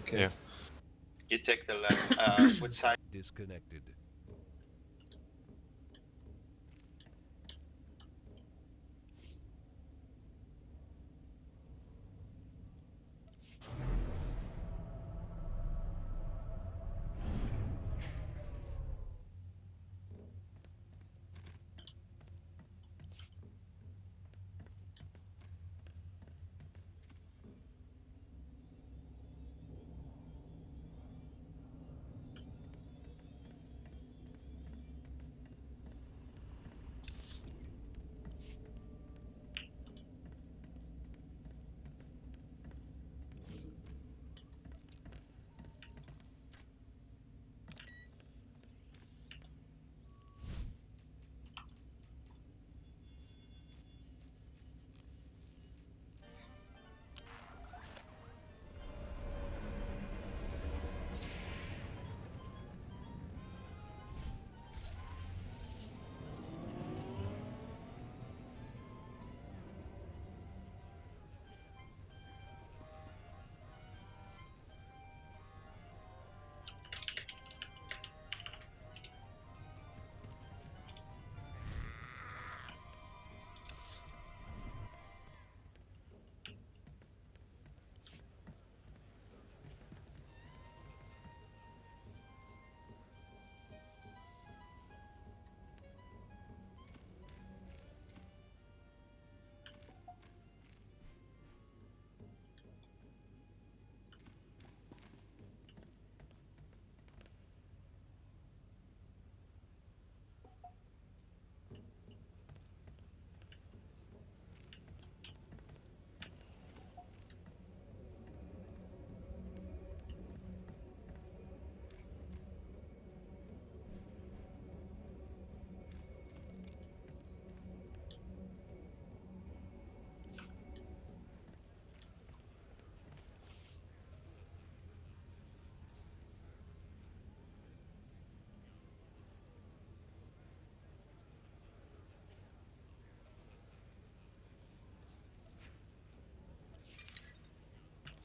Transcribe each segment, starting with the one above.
Okay. Yeah. You take the left. Which side? Disconnected.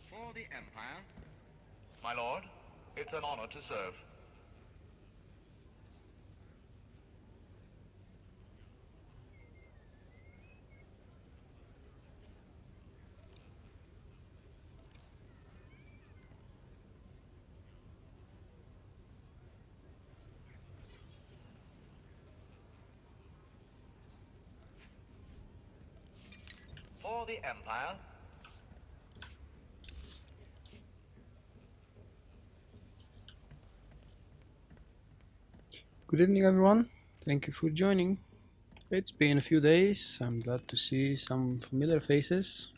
For the Empire. My lord, it's an honor to serve. For the Empire. Good evening, everyone. Thank you for joining. It's been a few days. I'm glad to see some familiar faces.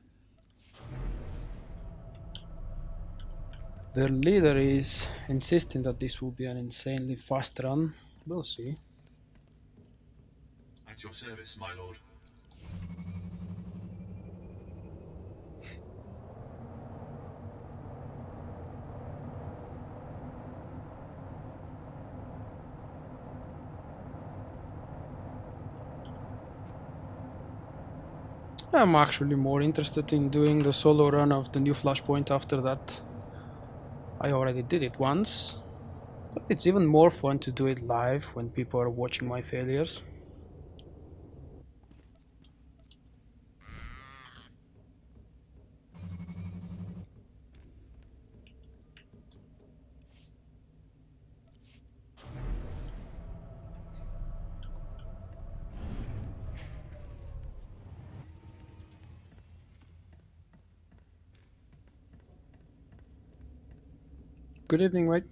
The leader is insisting that this will be an insanely fast run. We'll see. At your service, my lord. I'm actually more interested in doing the solo run of the new Flashpoint after that. I already did it once, but it's even more fun to do it live when people are watching my failures. Good evening, mate.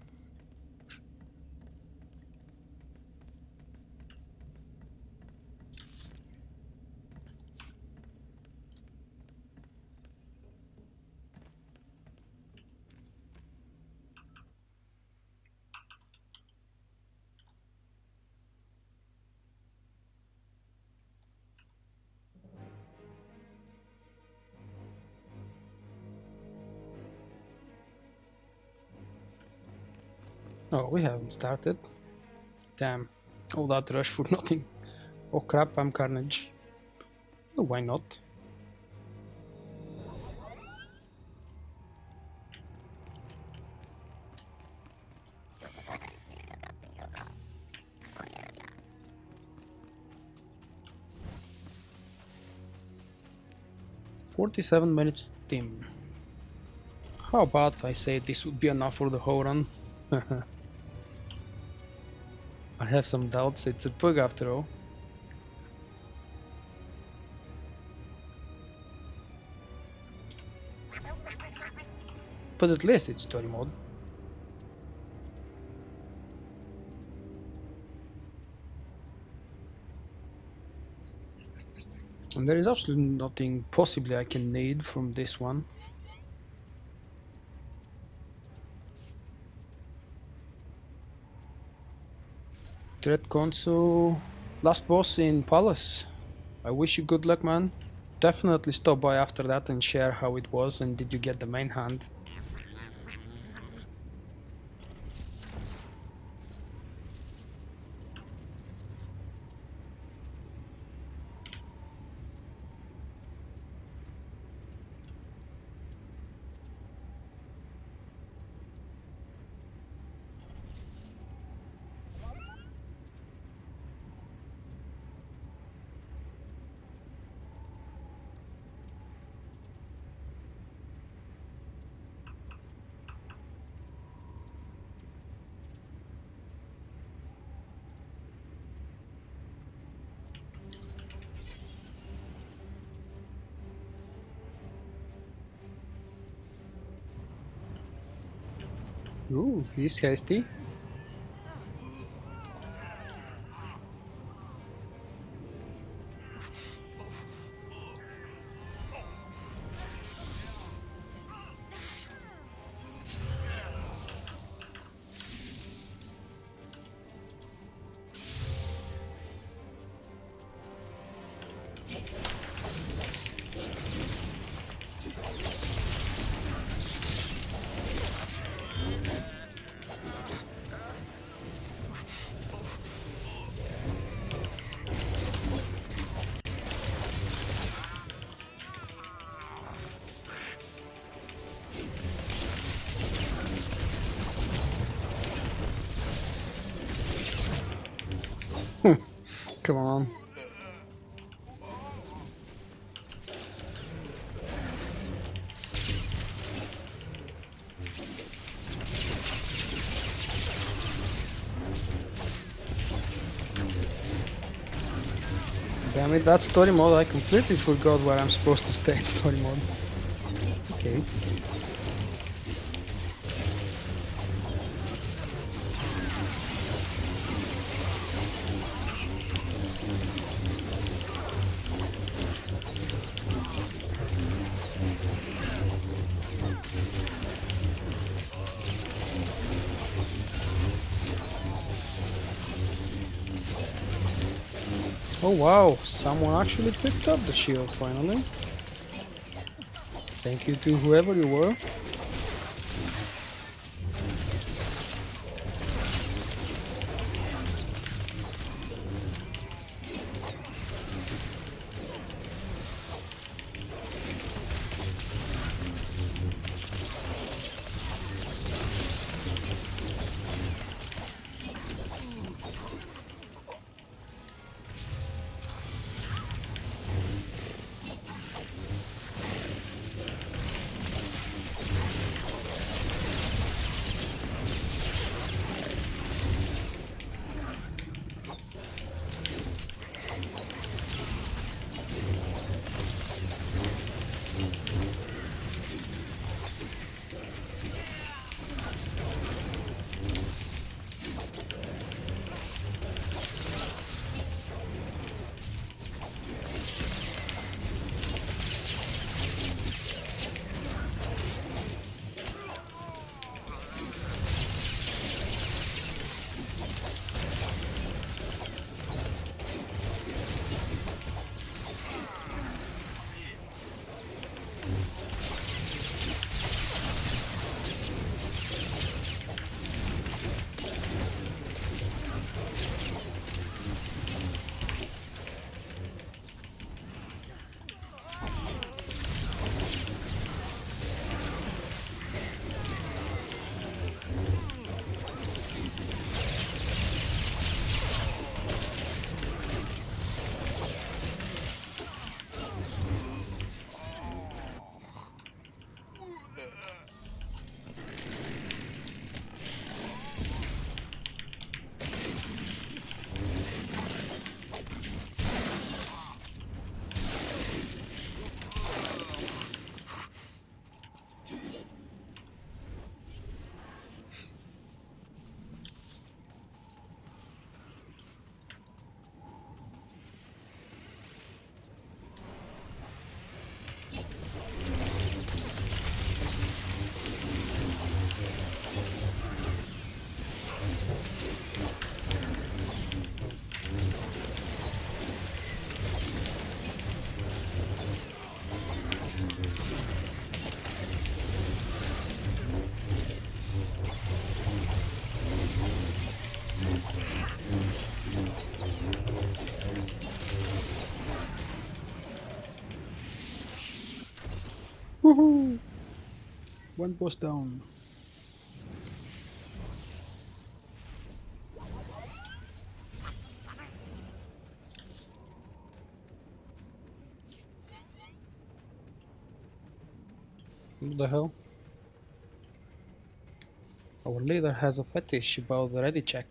Oh, we haven't started. Damn, all that rush for nothing. Oh crap, I'm Carnage. Oh, why not? 47 minutes team. How about I say this would be enough for the whole run? I have some doubts, it's a PUG after all. But at least it's story mode. And there is absolutely nothing possibly I can need from this one. Dread Console, last boss in Palace. I wish you good luck, man. Definitely stop by after that and share how it was and did you get the main hand. Ooh, he's hasty. Come on. Damn it, that's story mode. I completely forgot where I'm supposed to stay in story mode. Okay. Oh wow, someone actually picked up the shield finally. Thank you to whoever you were. Woohoo! One boss down. What the hell? Our leader has a fetish about the ready check.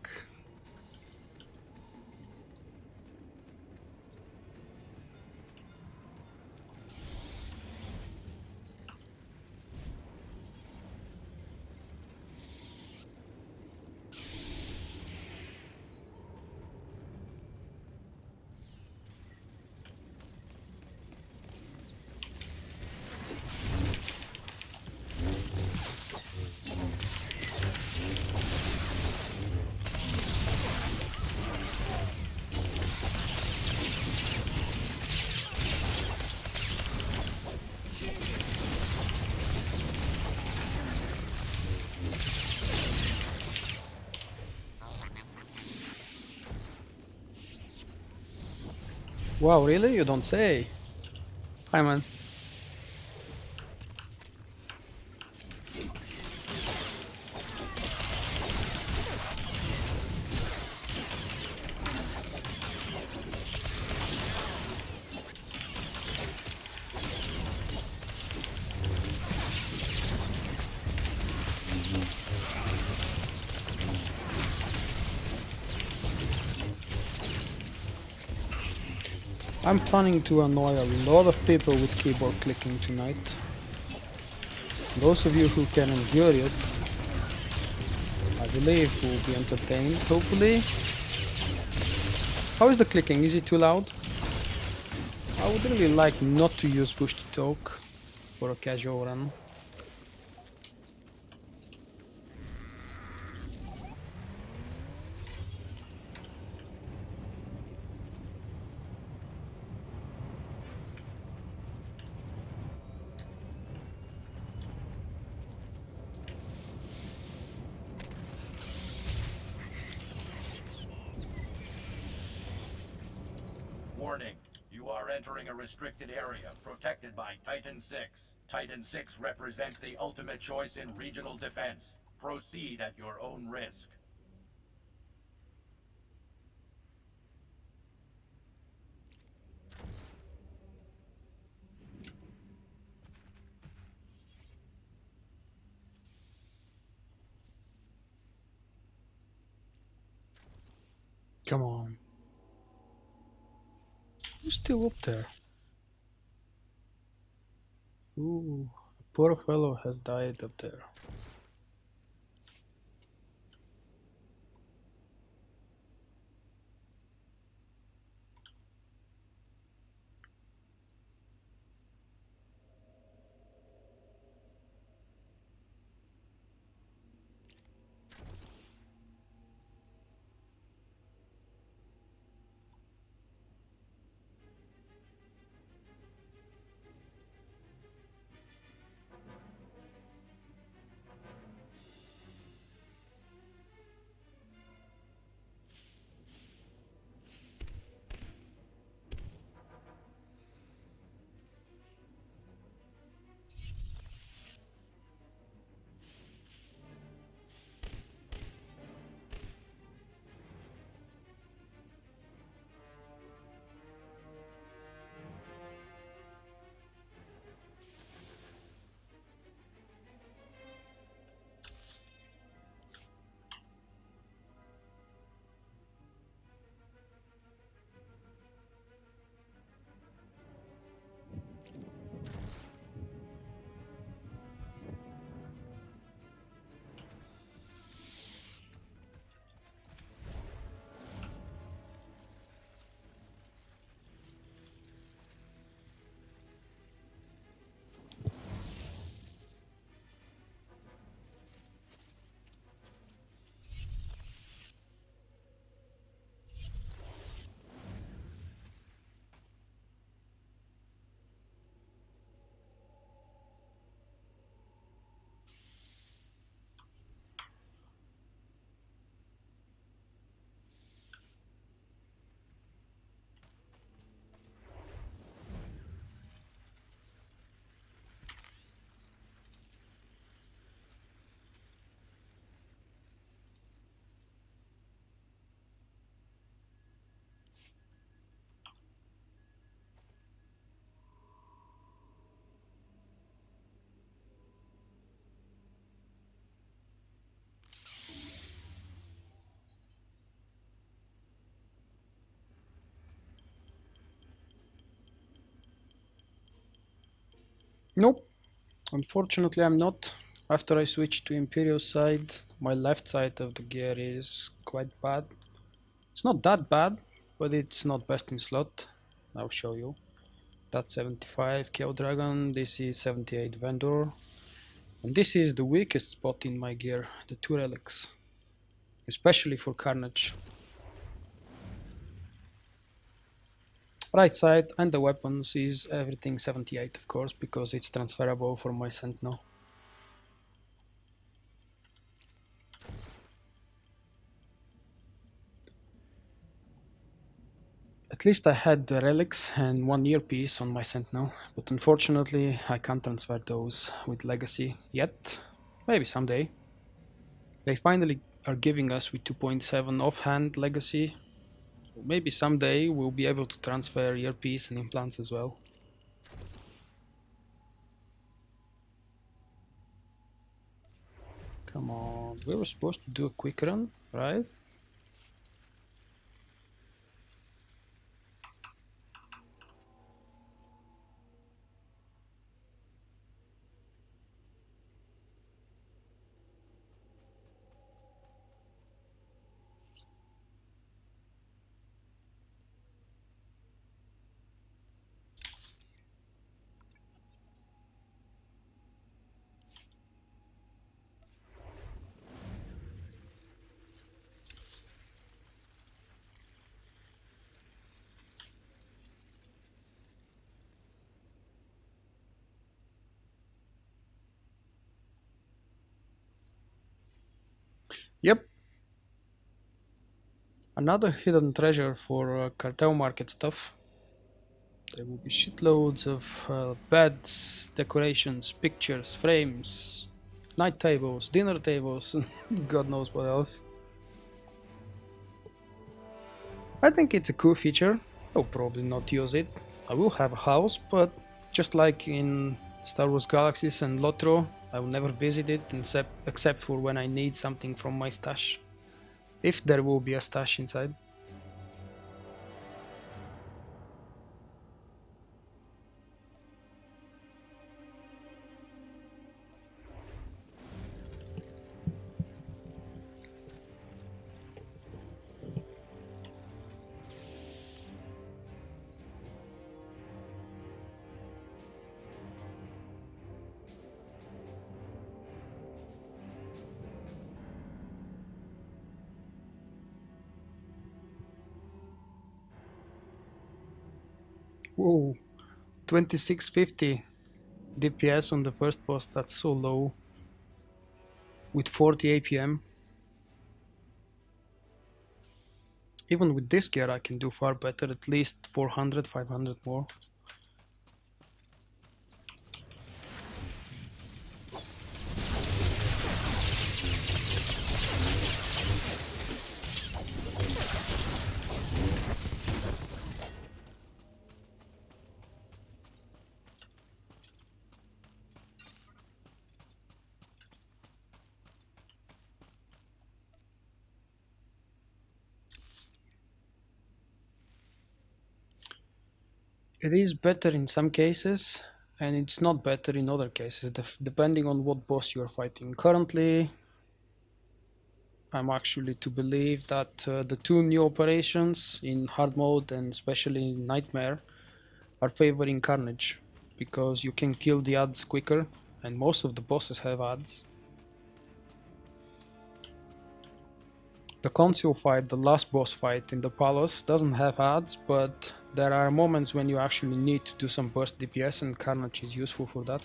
Wow, really? You don't say. Hi, man. I'm planning to annoy a lot of people with keyboard clicking tonight. Those of you who can endure it, I believe, will be entertained, hopefully. How is the clicking? Is it too loud? I would really like not to use push to talk for a casual run. Warning, you are entering a restricted area protected by Titan 6. Titan 6 represents the ultimate choice in regional defense. Proceed at your own risk. Come on. Who's still up there? Ooh, a poor fellow has died up there. Nope, unfortunately I'm not. After I switched to Imperial side, my left side of the gear is quite bad. It's not that bad, but it's not best in slot. I'll show you. That's 75 Chaos Dragon, this is 78 Vendor, and this is the weakest spot in my gear, the 2 relics, especially for Carnage. Right side and the weapons is everything 78, of course, because it's transferable for my Sentinel. At least I had the relics and 1 earpiece on my Sentinel, but unfortunately I can't transfer those with Legacy yet. Maybe someday. They finally are giving us with 2.7 offhand Legacy, so maybe someday we'll be able to transfer earpiece and implants as well. Come on, we were supposed to do a quick run, right? Yep. Another hidden treasure for cartel market stuff. There will be shitloads of beds, decorations, pictures, frames, night tables, dinner tables, and God knows what else. I think it's a cool feature. I'll probably not use it. I will have a house, but just like in Star Wars Galaxies and LOTRO, I will never visit it except for when I need something from my stash. If there will be a stash inside. Whoa, 2650 DPS on the first boss, that's so low. With 40 APM. Even with this gear I can do far better, at least 400, 500 more. It is better in some cases, and it's not better in other cases, depending on what boss you're fighting. Currently, I'm actually to believe that the 2 new operations in hard mode and especially in Nightmare are favoring Carnage, because you can kill the adds quicker, and most of the bosses have adds. The console fight, the last boss fight in the palace, doesn't have adds, but there are moments when you actually need to do some burst DPS, and Carnage is useful for that.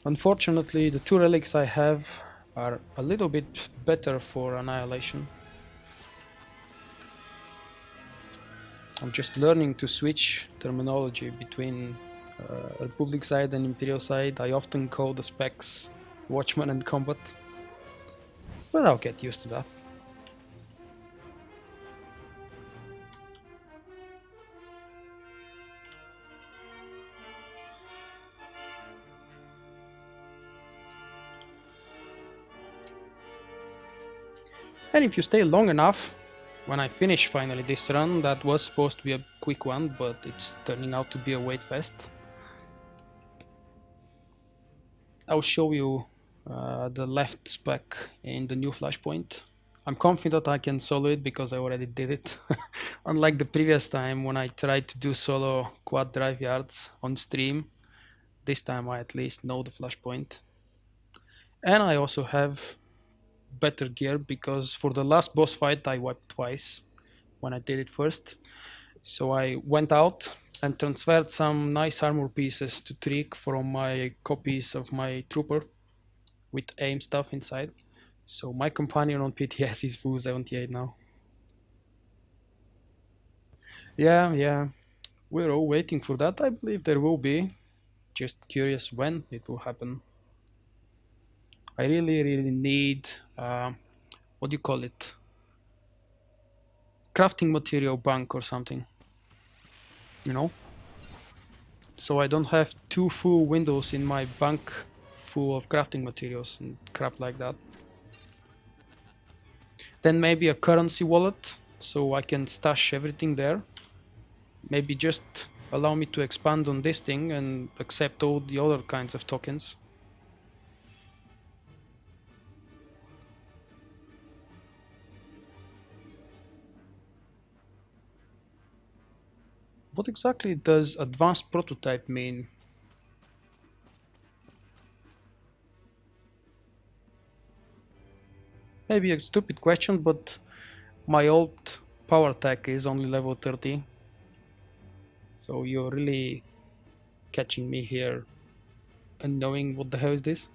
Unfortunately, the 2 relics I have are a little bit better for Annihilation. I'm just learning to switch terminology between Republic side and Imperial side. I often call the specs Watchman and Combat. But I'll get used to that. And if you stay long enough, when I finish finally this run, that was supposed to be a quick one, but it's turning out to be a wait fest. I'll show you the left spec in the new flashpoint. I'm confident I can solo it because I already did it. Unlike the previous time when I tried to do solo quad drive yards on stream, this time I at least know the flashpoint. And I also have better gear because for the last boss fight I wiped twice when I did it first. So I went out and transferred some nice armor pieces to Trick from my copies of my trooper with aim stuff inside. So my companion on PTS is full 78 now. Yeah, we're all waiting for that. I believe there will be. Just curious when it will happen. I really need, what do you call it? Crafting material bank or something, you know? So I don't have 2 full windows in my bank full of crafting materials and crap like that. Then maybe a currency wallet, so I can stash everything there. Maybe just allow me to expand on this thing and accept all the other kinds of tokens. What exactly does advanced prototype mean? Maybe a stupid question, but my old power tech is only level 30. So you're really catching me here and knowing what the hell is this?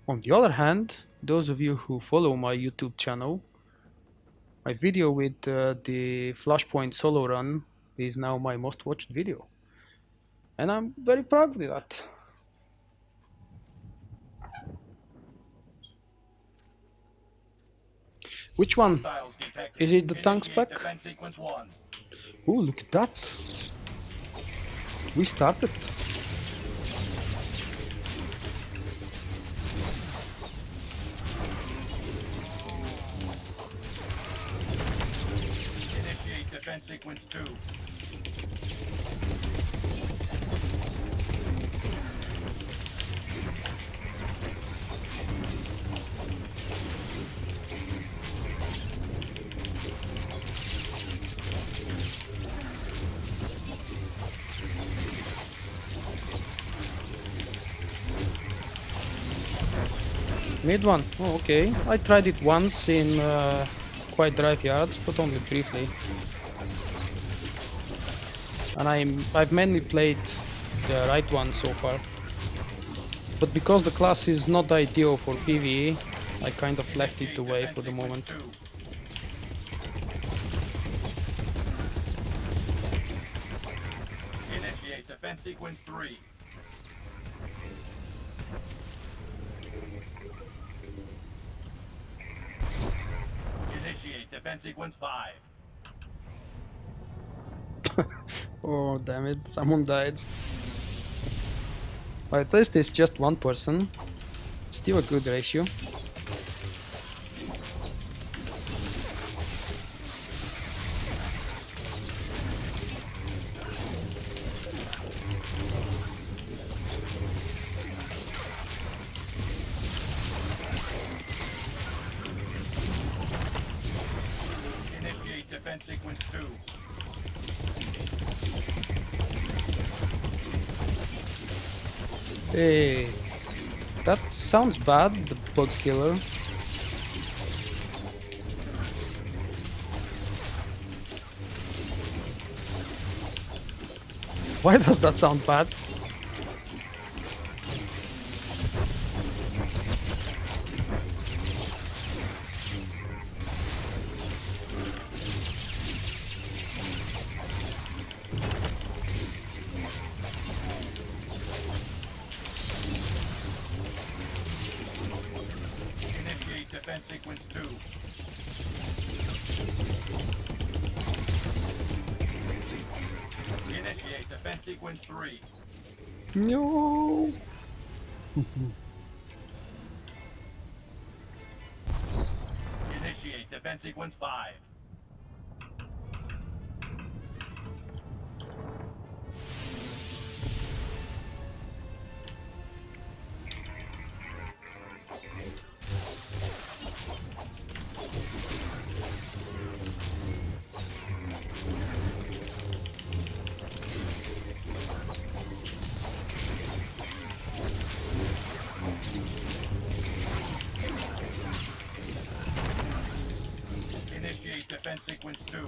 On the other hand, those of you who follow my YouTube channel, my video with the Flashpoint solo run is now my most watched video. And I'm very proud with that. Which one? Hostiles detected. Is it the tank Initiate spec? defense sequence 1. Oh, look at that. We started. Initiate defense sequence 2. Mid one. Oh, okay. I tried it once in quite drive yards, but only briefly. And I've mainly played the right one so far. But because the class is not ideal for PvE, I kind of left it away for the moment. Initiate defense sequence 3. Initiate defense sequence 5. Oh, damn it, someone died. Well, at least it's just one person. Still a good ratio. Initiate defense sequence 2. Hey, that sounds bad, the bug killer. Why does that sound bad? Initiate defense sequence 2. Initiate defense sequence 3. No. Initiate defense sequence 5. sequence 2.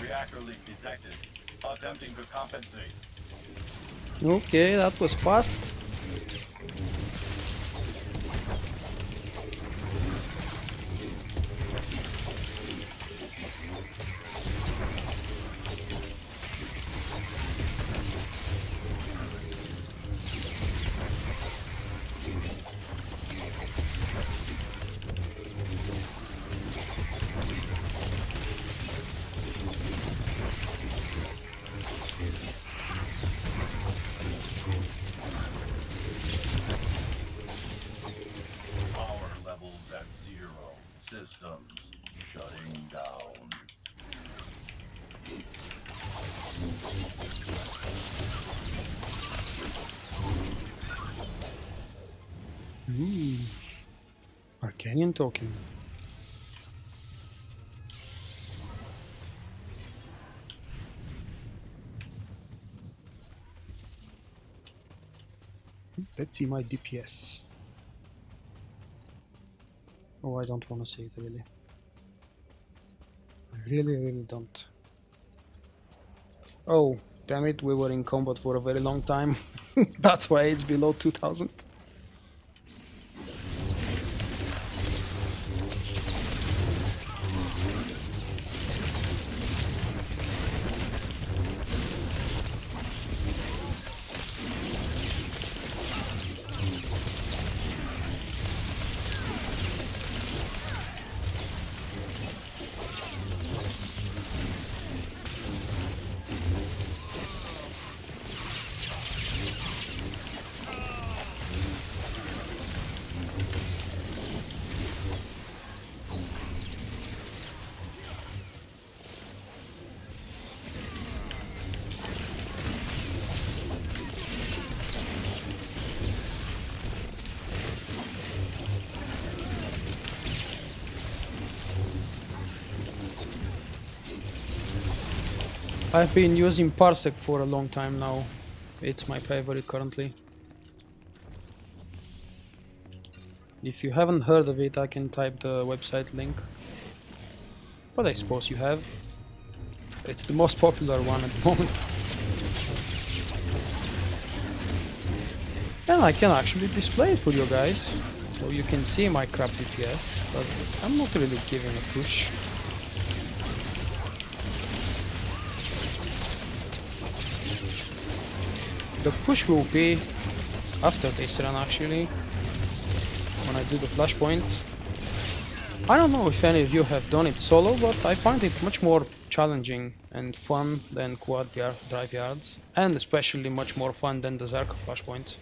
Reactor leak detected. Attempting to compensate. Okay, that was fast. Power levels at 0. Systems shutting down. Arcanian token. Let's see my DPS. Oh, I don't want to see it really. I really don't. Oh, damn it, we were in combat for a very long time. That's why it's below 2000. I've been using Parsec for a long time now. It's my favorite currently. If you haven't heard of it, I can type the website link. But I suppose you have. It's the most popular one at the moment. And I can actually display it for you guys. So you can see my crap DPS, but I'm not really giving a push. The push will be after this run actually, when I do the flashpoint. I don't know if any of you have done it solo, but I find it much more challenging and fun than quad drive yards, and especially much more fun than the Zerka flashpoint.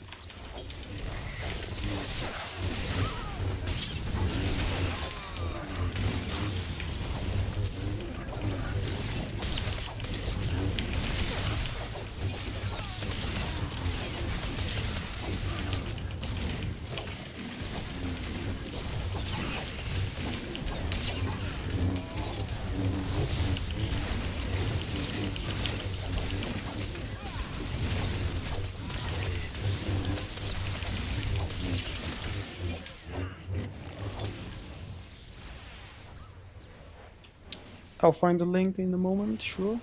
I'll find the link in a moment, sure.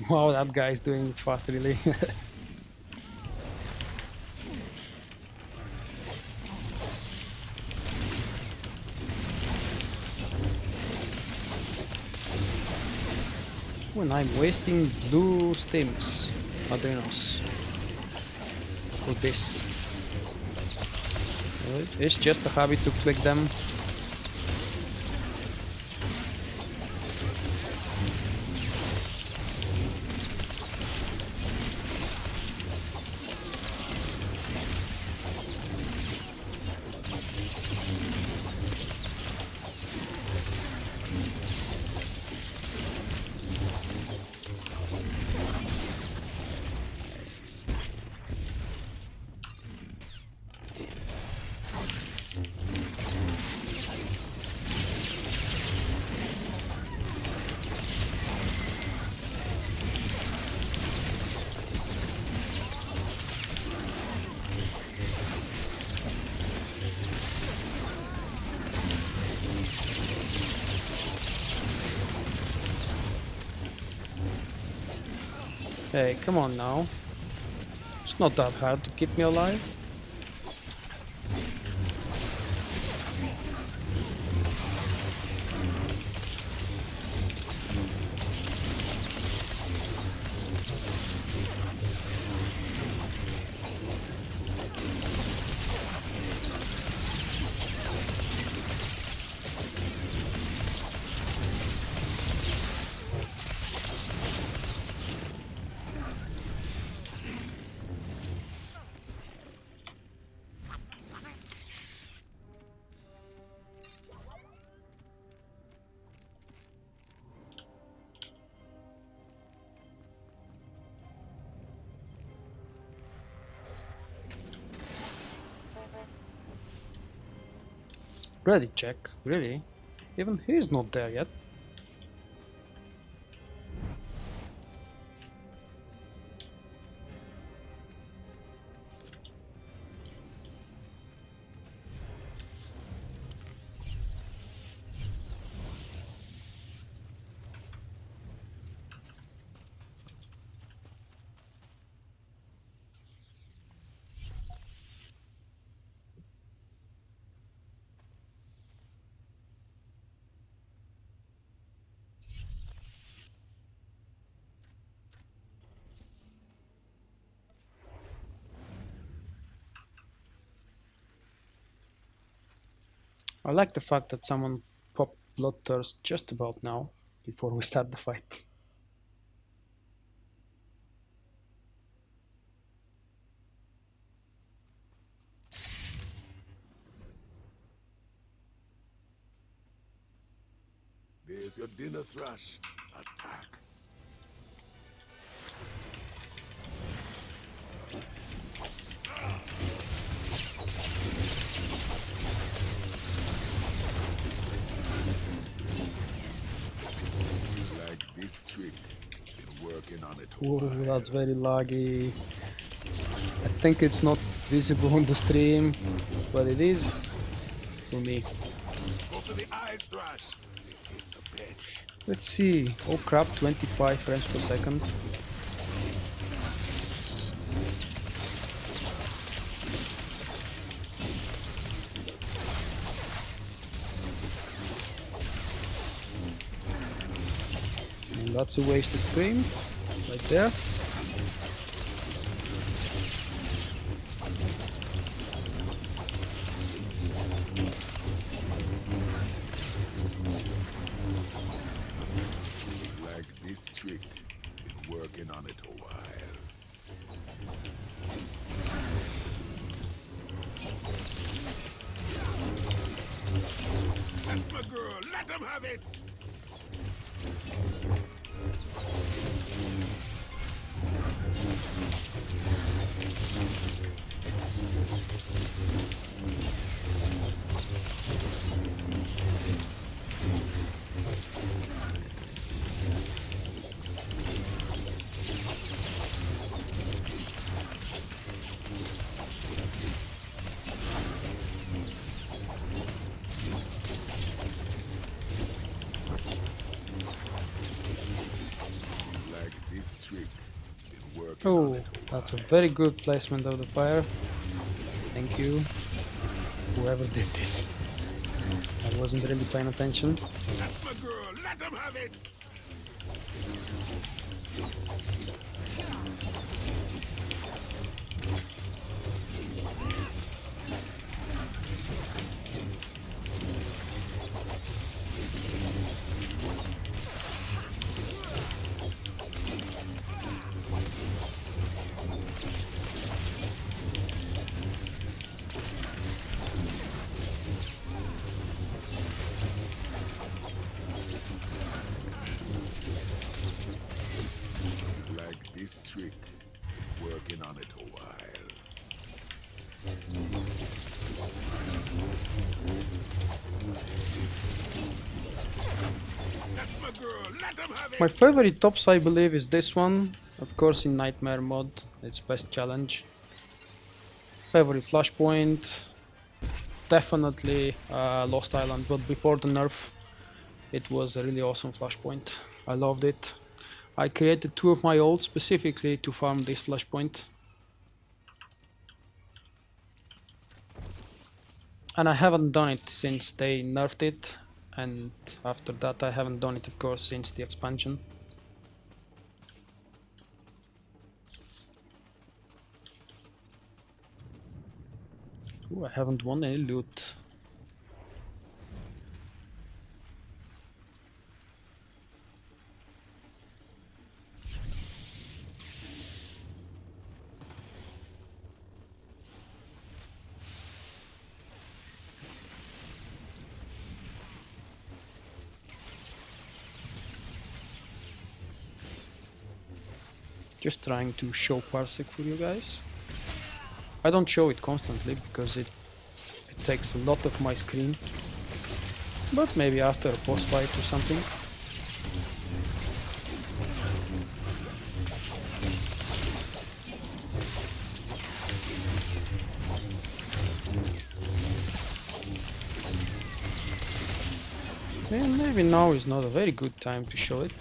Wow, that guy's doing it fast, really. Even I'm wasting blue stems, adrenos, for this. It's just a habit to click them. Hey, come on now. It's not that hard to keep me alive. Ready check, really? Even he's not there yet. I like the fact that someone popped Bloodthirst just about now, before we start the fight. There's your dinner, Thrush. Attack. Like this trick. Been working on it. Ooh, that's very laggy. I think it's not visible on the stream, but it is for me. Go for the eyes, Thrush. It is the best. Let's see. Oh crap, 25 frames per second. And that's a wasted scream right there. Like this trick. Been working on it a while. That's my girl. Let him have it. Like this trick. Been working on Oh, it a that's a while. very good placement of the fire. Thank you, whoever did this. I wasn't really paying attention. That's my girl. Let him have it. Like this trick, working on it a while. That's my girl. Let him have it. My favorite tops, I believe, is this one. Of course, in Nightmare mode, it's best challenge. Favorite flashpoint, definitely Lost Island, but before the nerf, it was a really awesome flashpoint. I loved it. I created 2 of my ults specifically to farm this flashpoint. And I haven't done it since they nerfed it, and after that I haven't done it, of course, since the expansion. Ooh, I haven't won any loot. Just trying to show Parsec for you guys. I don't show it constantly because it takes a lot of my screen. But maybe after a boss fight or something. And maybe now is not a very good time to show it.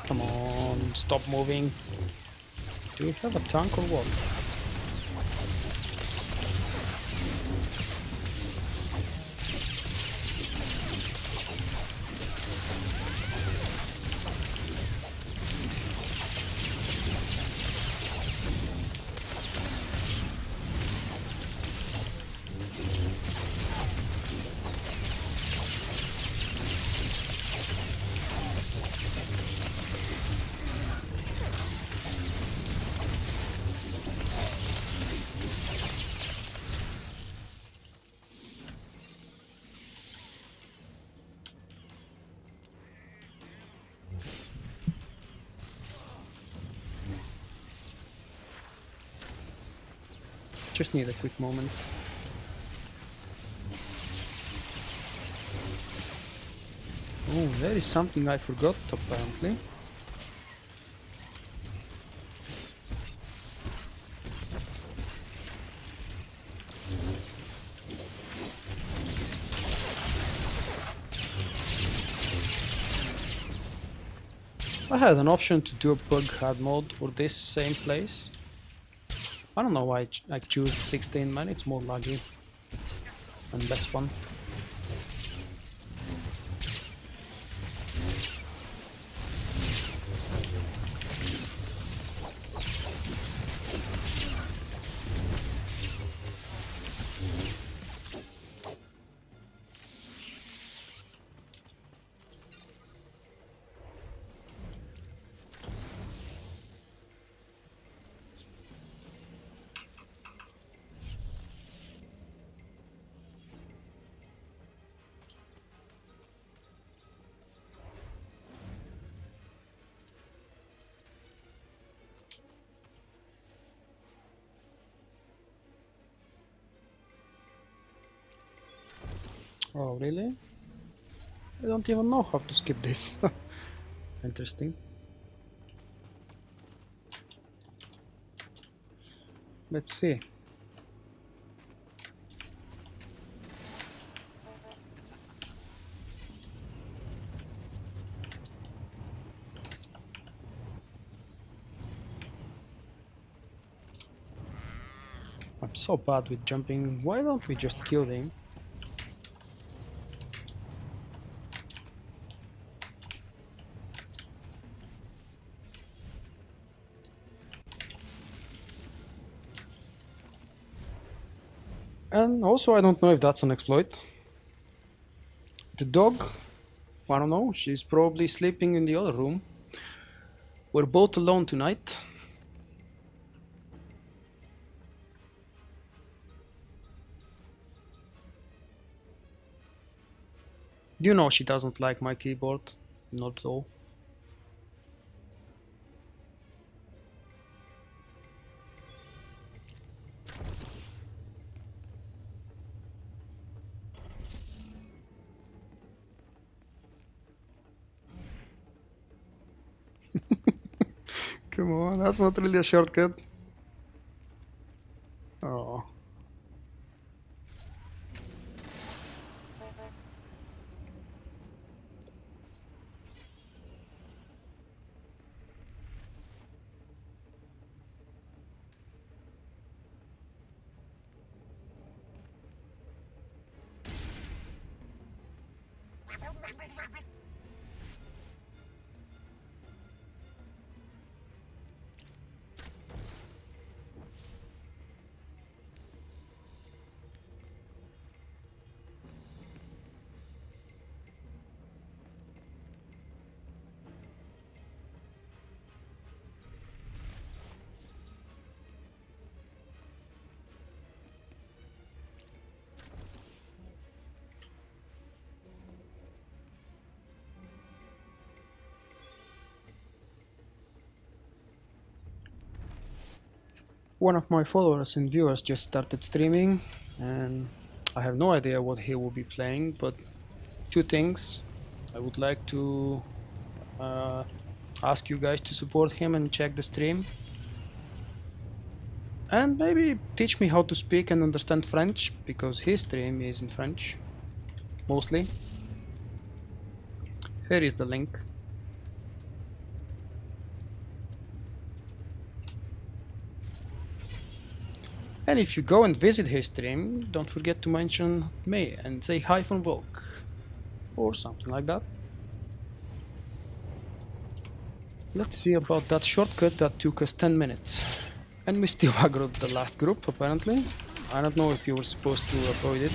Come on, stop moving. Do we have a tank or what? Just need a quick moment. Oh, there is something I forgot apparently. I had an option to do a PUG hard mode for this same place. I don't know why I choose 16 man, it's more laggy and less fun. Oh, really? I don't even know how to skip this. Interesting. Let's see. I'm so bad with jumping. Why don't we just kill him? And also, I don't know if that's an exploit. The dog, I don't know, she's probably sleeping in the other room. We're both alone tonight. You know she doesn't like my keyboard. Not at all. Come on, that's not really a shortcut. Oh. One of my followers and viewers just started streaming, and I have no idea what he will be playing, but two things. I would like to ask you guys to support him and check the stream. And maybe teach me how to speak and understand French, because his stream is in French, mostly. Here is the link. And if you go and visit his stream, don't forget to mention me and say hi from Volk, or something like that. Let's see about that shortcut that took us 10 minutes. And we still aggroed the last group, apparently. I don't know if you were supposed to avoid it.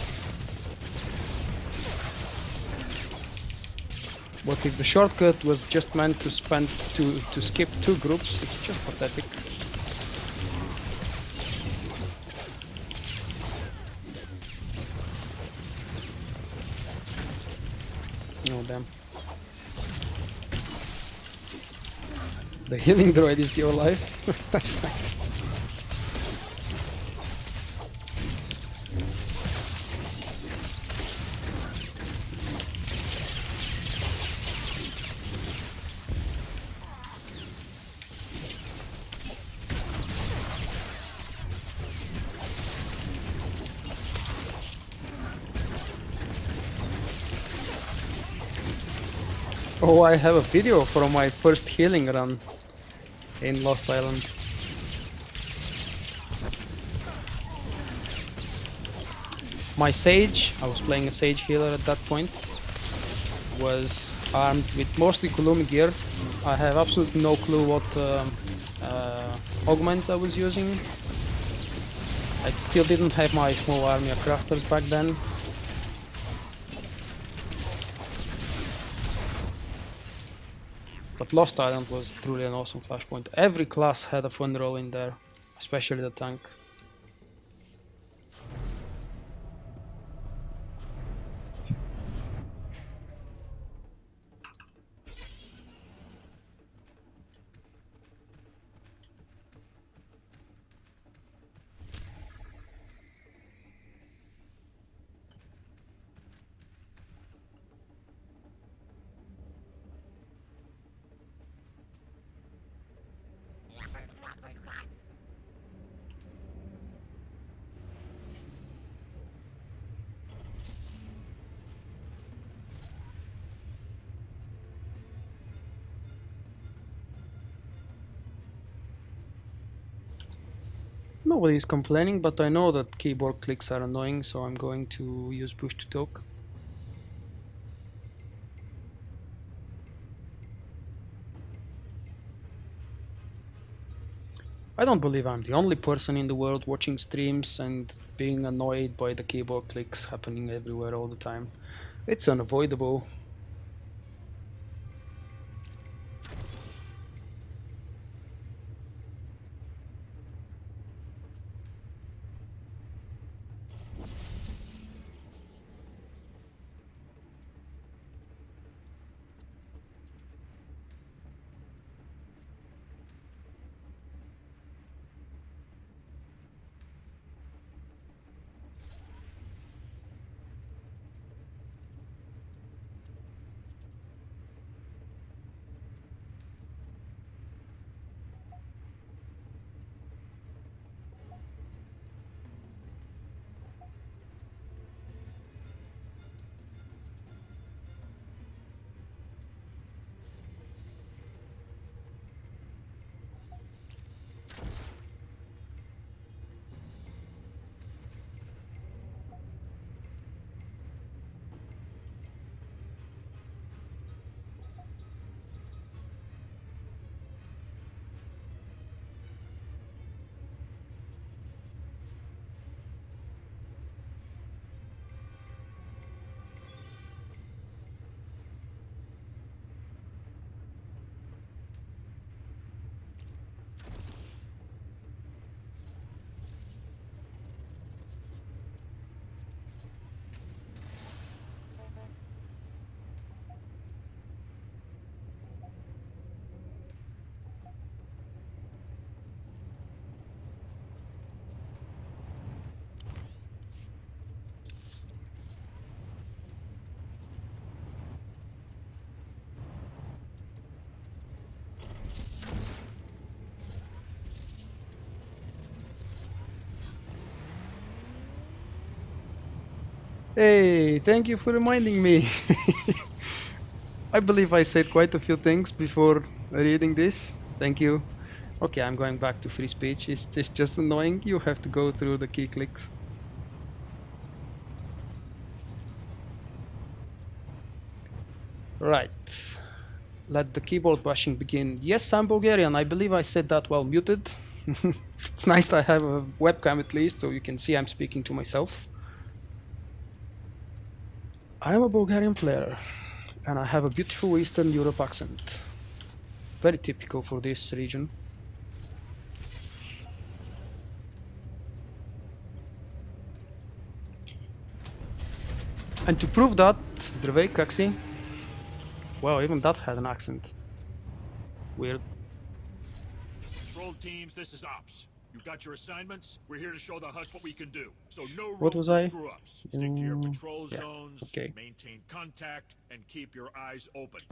But if the shortcut was just meant to skip two groups, it's just pathetic. Oh damn. The healing droid is your life. That's nice. Oh, I have a video from my first healing run in Lost Island. My Sage, I was playing a Sage healer at that point, was armed with mostly Kulumi gear. I have absolutely no clue what augment I was using. I still didn't have my small army of crafters back then. But Lost Island was truly an awesome flashpoint. Every class had a fun role in there, especially the tank. Nobody is complaining, but I know that keyboard clicks are annoying, so I'm going to use push to talk. I don't believe I'm the only person in the world watching streams and being annoyed by the keyboard clicks happening everywhere all the time. It's unavoidable. Hey, thank you for reminding me. I believe I said quite a few things before reading this. Thank you. Okay, I'm going back to free speech. It's just annoying. You have to go through the key clicks. Right. Let the keyboard bashing begin. Yes, I'm Bulgarian. I believe I said that while muted. It's nice to have a webcam at least, so you can see I'm speaking to myself. I'm a Bulgarian player, and I have a beautiful Eastern Europe accent. Very typical for this region. And to prove that, Zdravej, Kaxi. Wow, even that had an accent. Weird. Control teams, this is Ops. You've got your assignments. We're here to show the Huts what we can do. So no room What was for I? screw-ups. Stick to your patrol Yeah, zones, okay. maintain contact, and keep your eyes open.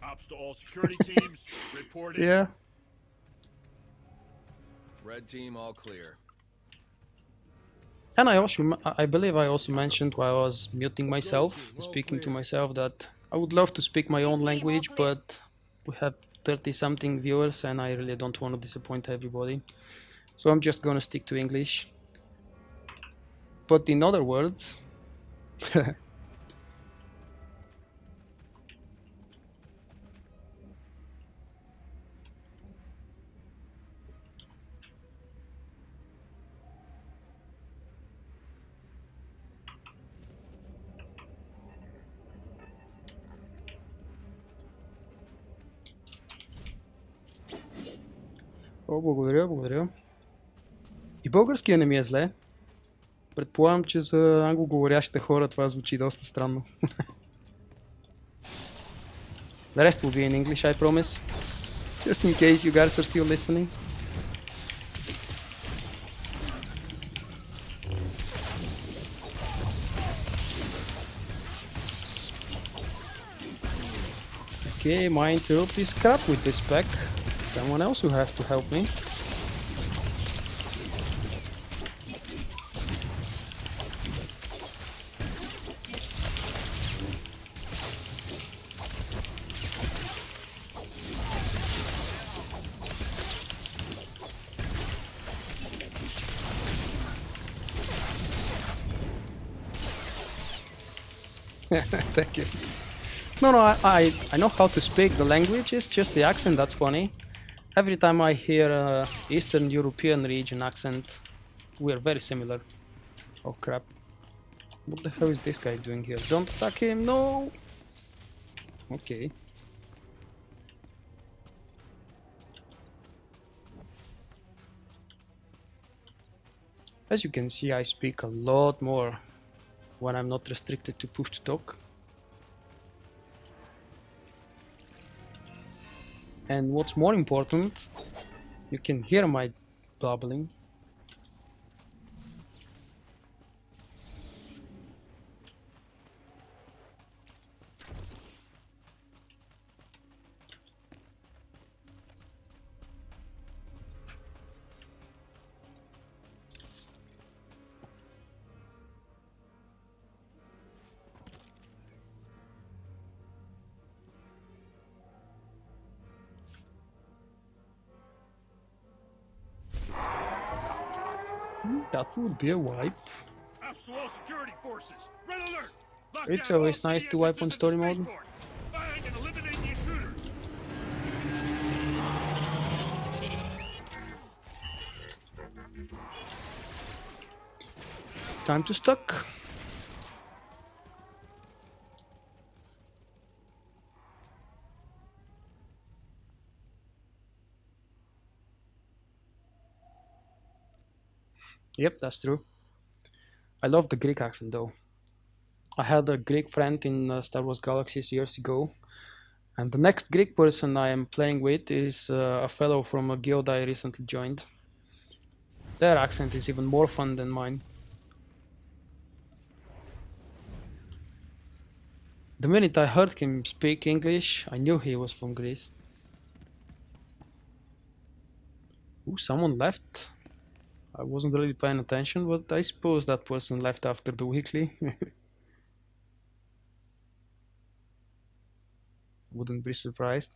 Ops to all security teams, report in. Yeah. Red team all clear. And I believe I also mentioned while I was muting myself, speaking to myself, that I would love to speak my own language, but we have 30-something viewers and I really don't want to disappoint everybody. So I'm just gonna stick to English. But in other words, О, благодаря, благодаря. И българския не ми е зле. Предполагам, че за англоговорящите хора това звучи доста странно. The rest will be in English, I promise. Just in case you guys are still listening. Okay, my interrupt is crap with this pack. Someone else will have to help me. Thank you. No, I know how to speak the language. It's just the accent that's funny. Every time I hear Eastern European region accent, we are very similar. Oh crap. What the hell is this guy doing here? Don't attack him, no! Okay. As you can see, I speak a lot more when I'm not restricted to push to talk. And what's more important, you can hear my blabbling. That would be a wipe. Ops to all security forces. Red alert. Lock It's down all always nice city to wipe on entrances story into mode. spaceport. Find and eliminate the intruders. Time to stuck. Yep, that's true. I love the Greek accent though. I had a Greek friend in Star Wars Galaxies years ago, and the next Greek person I am playing with is a fellow from a guild I recently joined. Their accent is even more fun than mine. The minute I heard him speak English, I knew he was from Greece. Ooh, someone left. I wasn't really paying attention, but I suppose that person left after the weekly. Wouldn't be surprised.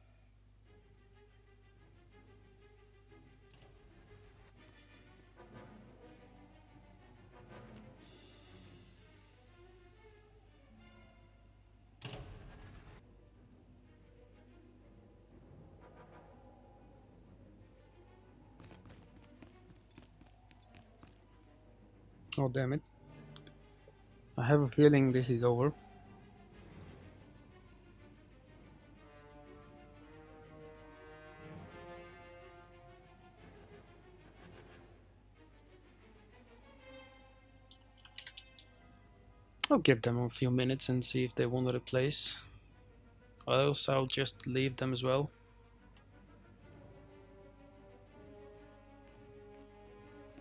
Oh damn it. I have a feeling this is over. I'll give them a few minutes and see if they want to replace. Or else I'll just leave them as well.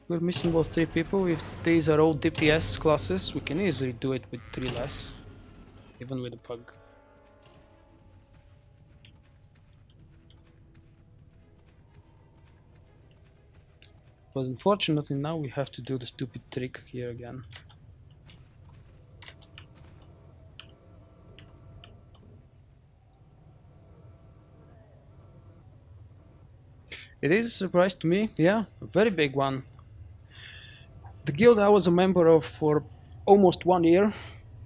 We're missing about 3 people. If these are all DPS classes, we can easily do it with 3 less. Even with a PUG. But unfortunately now we have to do the stupid trick here again. It is a surprise to me, yeah, a very big one. The guild I was a member of for almost 1 year,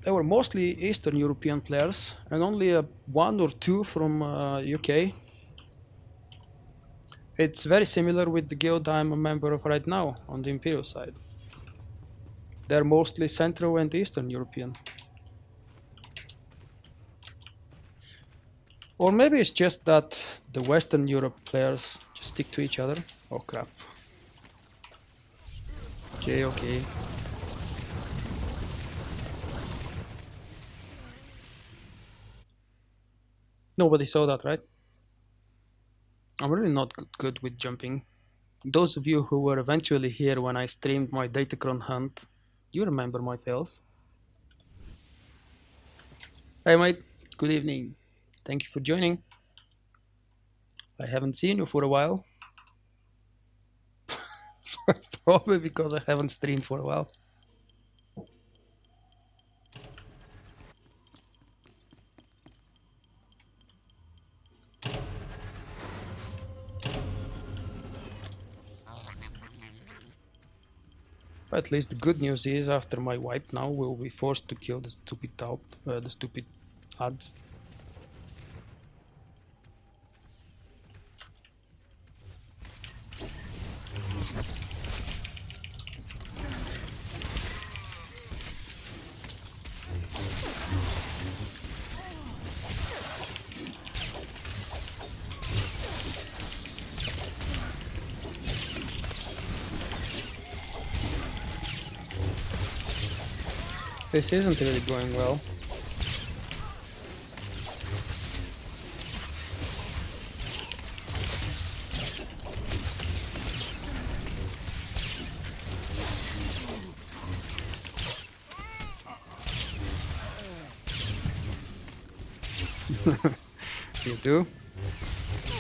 they were mostly Eastern European players and only 1 or 2 from UK. It's very similar with the guild I'm a member of right now on the Imperial side. They're mostly Central and Eastern European. Or maybe it's just that the Western Europe players just stick to each other. Oh crap. Okay. Nobody saw that, right? I'm really not good with jumping. Those of you who were eventually here when I streamed my Datacron hunt, you remember my fails. Hey mate, good evening. Thank you for joining. I haven't seen you for a while. Probably because I haven't streamed for a while. But at least the good news is, after my wipe now, we'll be forced to kill the stupid the stupid ads. This isn't really going well. You do?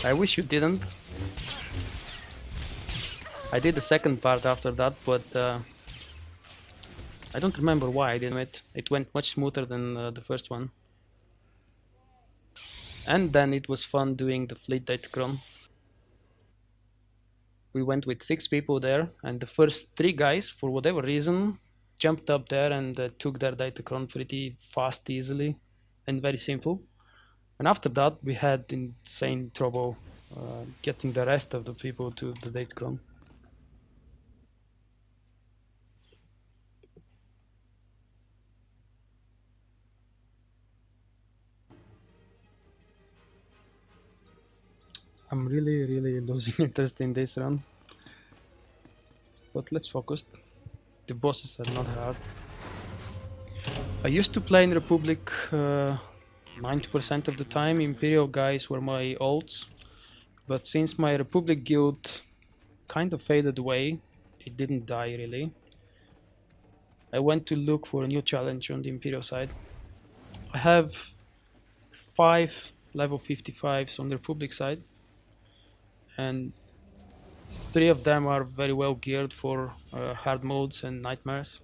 I wish you didn't. I did the second part after that, but I don't remember why I did it. It went much smoother than the first one. And then it was fun doing the fleet Datacron. We went with 6 people there, and the first 3 guys, for whatever reason, jumped up there and took their Datacron pretty fast, easily, and very simple. And after that, we had insane trouble getting the rest of the people to the Datacron. I'm really losing interest in this run. But let's focus. The bosses are not hard. I used to play in Republic 90% of the time. Imperial guys were my ults. But since my Republic guild kind of faded away, it didn't die really, I went to look for a new challenge on the Imperial side. I have 5 level 55s on the Republic side, and 3 of them are very well geared for hard modes and nightmares.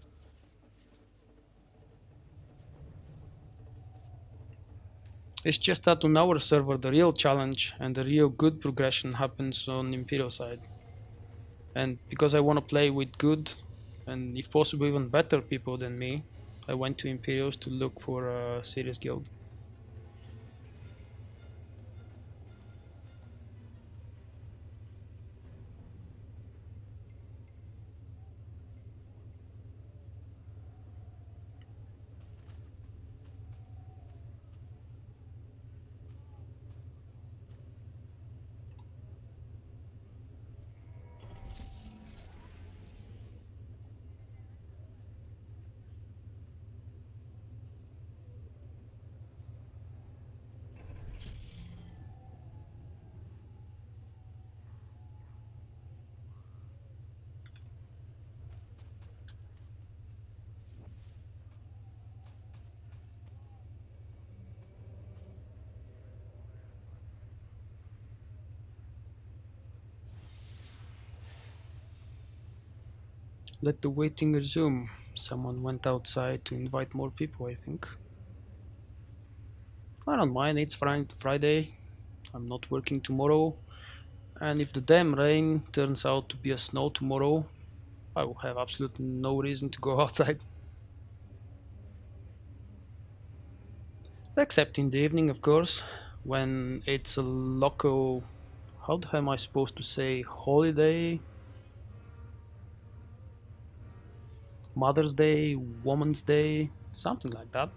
It's just that on our server the real challenge and the real good progression happens on Imperial side. And because I want to play with good and if possible even better people than me, I went to Imperials to look for a serious guild. Let the waiting resume. Someone went outside to invite more people, I think. I don't mind, it's Friday. I'm not working tomorrow. And if the damn rain turns out to be a snow tomorrow, I will have absolutely no reason to go outside. Except in the evening, of course, when it's a local, how am I supposed to say, holiday? Mother's Day, Woman's Day, something like that.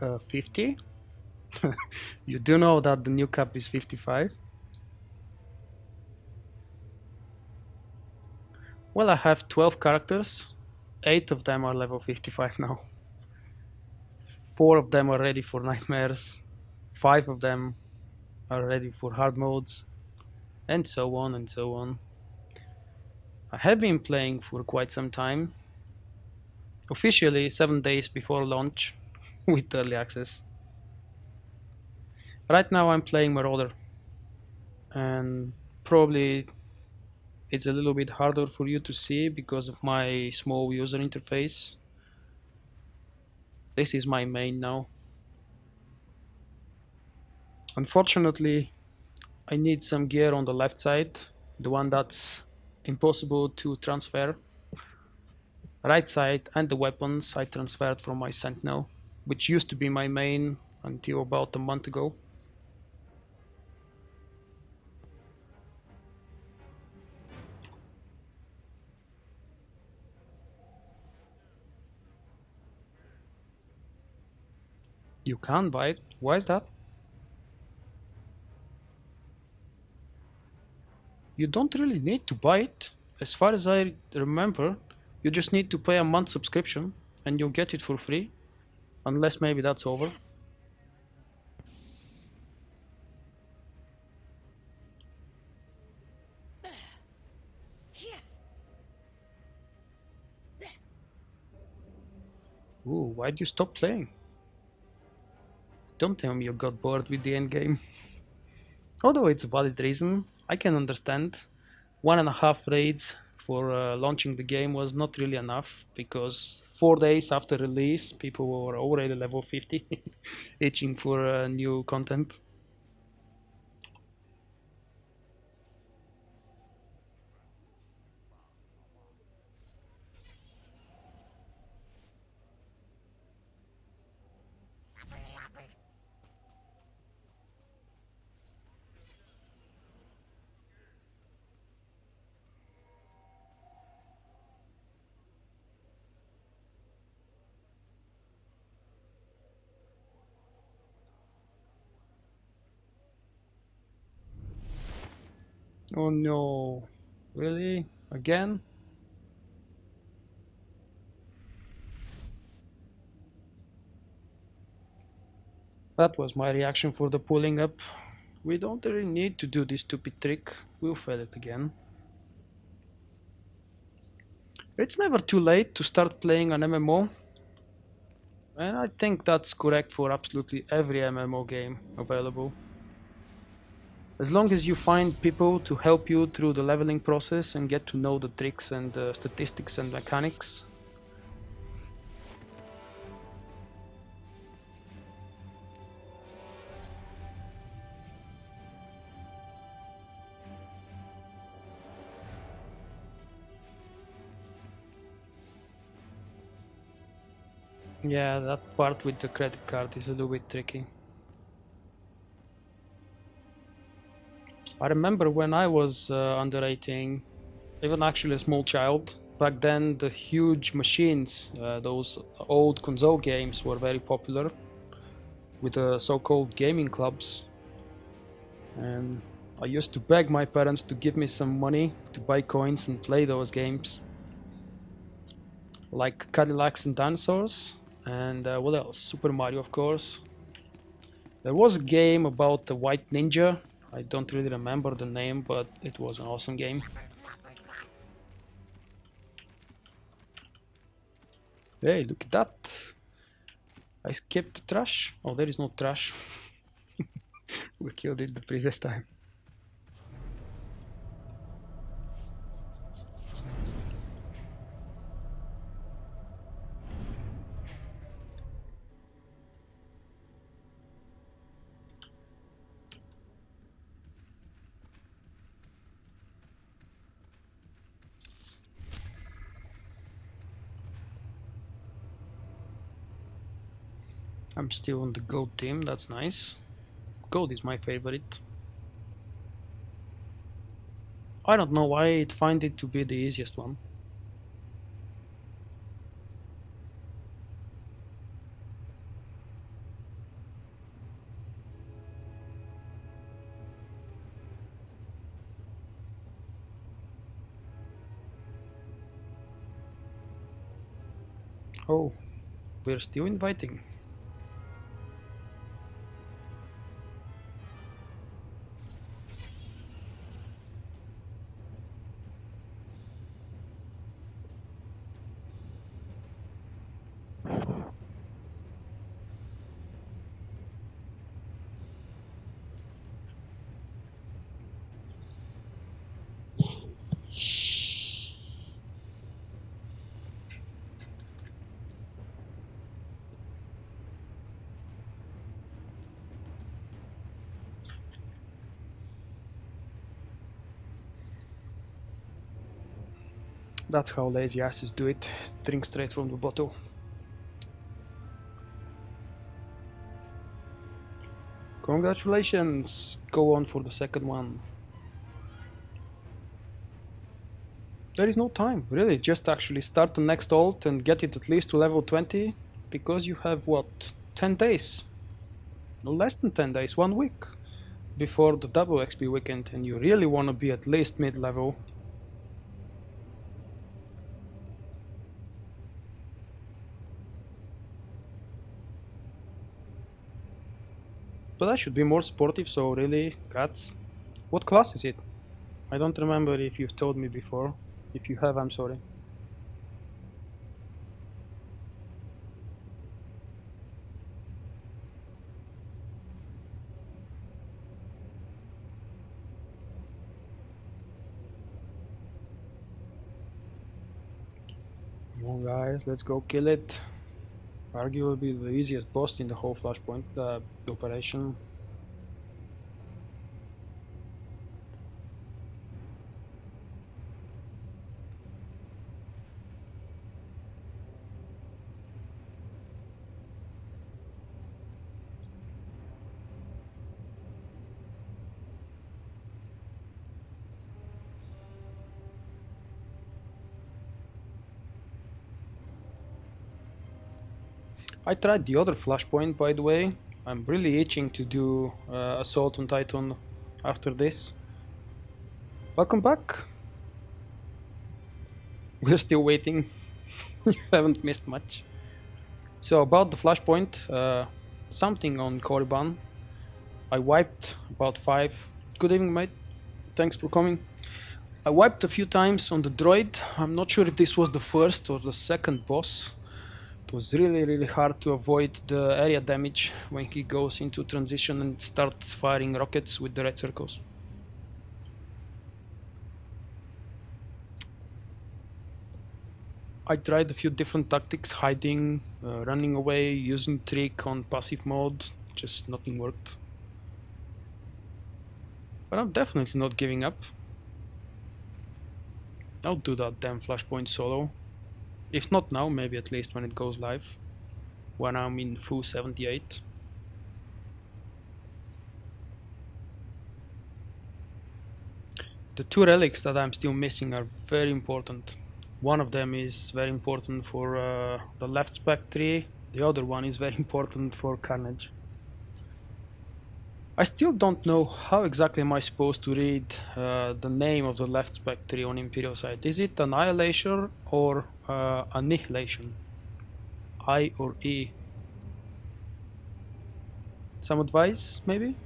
Uh, 50? You do know that the new cap is 55? Well, I have 12 characters. 8 of them are level 55 now. 4 of them are ready for nightmares. 5 of them are ready for hard modes. And so on and so on. I have been playing for quite some time. officially 7 days before launch with early access. Right now I'm playing Marauder, and probably it's a little bit harder for you to see because of my small user interface. This is my main now. Unfortunately, I need some gear on the left side, the one that's impossible to transfer. Right side and the weapons I transferred from my Sentinel, which used to be my main until about a month ago. You can't buy it? Why is that? You don't really need to buy it. As far as I remember, you just need to pay a month subscription and you'll get it for free. Unless maybe that's over. Ooh, why'd you stop playing? Don't tell me you got bored with the endgame. Although it's a valid reason, I can understand. 1.5 raids for launching the game was not really enough, because 4 days after release people were already level 50 itching for new content. Oh no, really? Again? That was my reaction for the pulling up. We don't really need to do this stupid trick. We'll fail it again. It's never too late to start playing an MMO. And I think that's correct for absolutely every MMO game available. As long as you find people to help you through the leveling process and get to know the tricks and the statistics and mechanics. Yeah, that part with the credit card is a little bit tricky. I remember when I was under 18, even actually a small child, back then the huge machines, those old console games were very popular with the so-called gaming clubs. And I used to beg my parents to give me some money to buy coins and play those games. Like Cadillacs and Dinosaurs, and what else? Super Mario, of course. There was a game about the White Ninja. I don't really remember the name, but it was an awesome game. Hey, look at that. I skipped the trash. Oh, there is no trash. We killed it the previous time. I'm still on the gold team, that's nice. Gold is my favorite. I don't know why I find it to be the easiest one. Oh, we're still inviting. That's how lazy asses do it. Drink straight from the bottle. Congratulations! Go on for the second one. There is no time, really. Just actually start the next ult and get it at least to level 20, because you have, what, 10 days? No less than 10 days, 1 week before the double XP weekend, and you really want to be at least mid-level. But I should be more supportive, so really, cats. What class is it? I don't remember if you've told me before. If you have, I'm sorry. Come on guys, let's go kill it. Arguably the easiest boss in the whole Flashpoint operation. I tried the other Flashpoint, by the way. I'm really itching to do Assault on Tython after this. Welcome back! We're still waiting. You haven't missed much. So about the Flashpoint, something on Korriban. I wiped about 5. Good evening, mate. Thanks for coming. I wiped a few times on the droid. I'm not sure if this was the first or the second boss. It was really hard to avoid the area damage when he goes into transition and starts firing rockets with the red circles. I tried a few different tactics, hiding, running away, using trick on passive mode, just nothing worked. But I'm definitely not giving up. I'll do that damn Flashpoint solo. If not now, maybe at least when it goes live, when I'm in full 78. The 2 relics that I'm still missing are very important. One of them is very important for the left spec tree, the other one is very important for Carnage. I still don't know how exactly am I supposed to read the name of the left spec tree on Imperial side. Is it Annihilation or Annihilation? I or E? Some advice, maybe?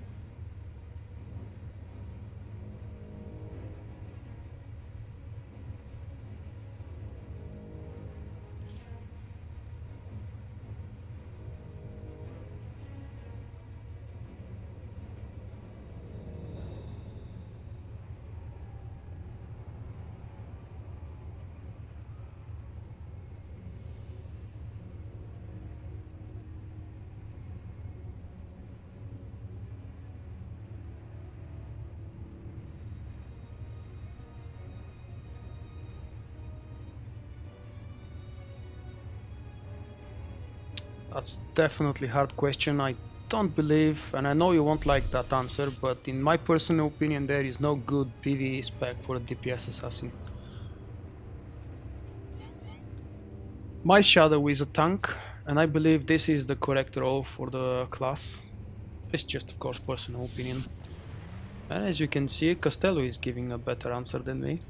That's definitely a hard question. I don't believe, and I know you won't like that answer, but in my personal opinion there is no good PvE spec for a DPS assassin. My shadow is a tank, and I believe this is the correct role for the class. It's just of course personal opinion. And as you can see, Costello is giving a better answer than me.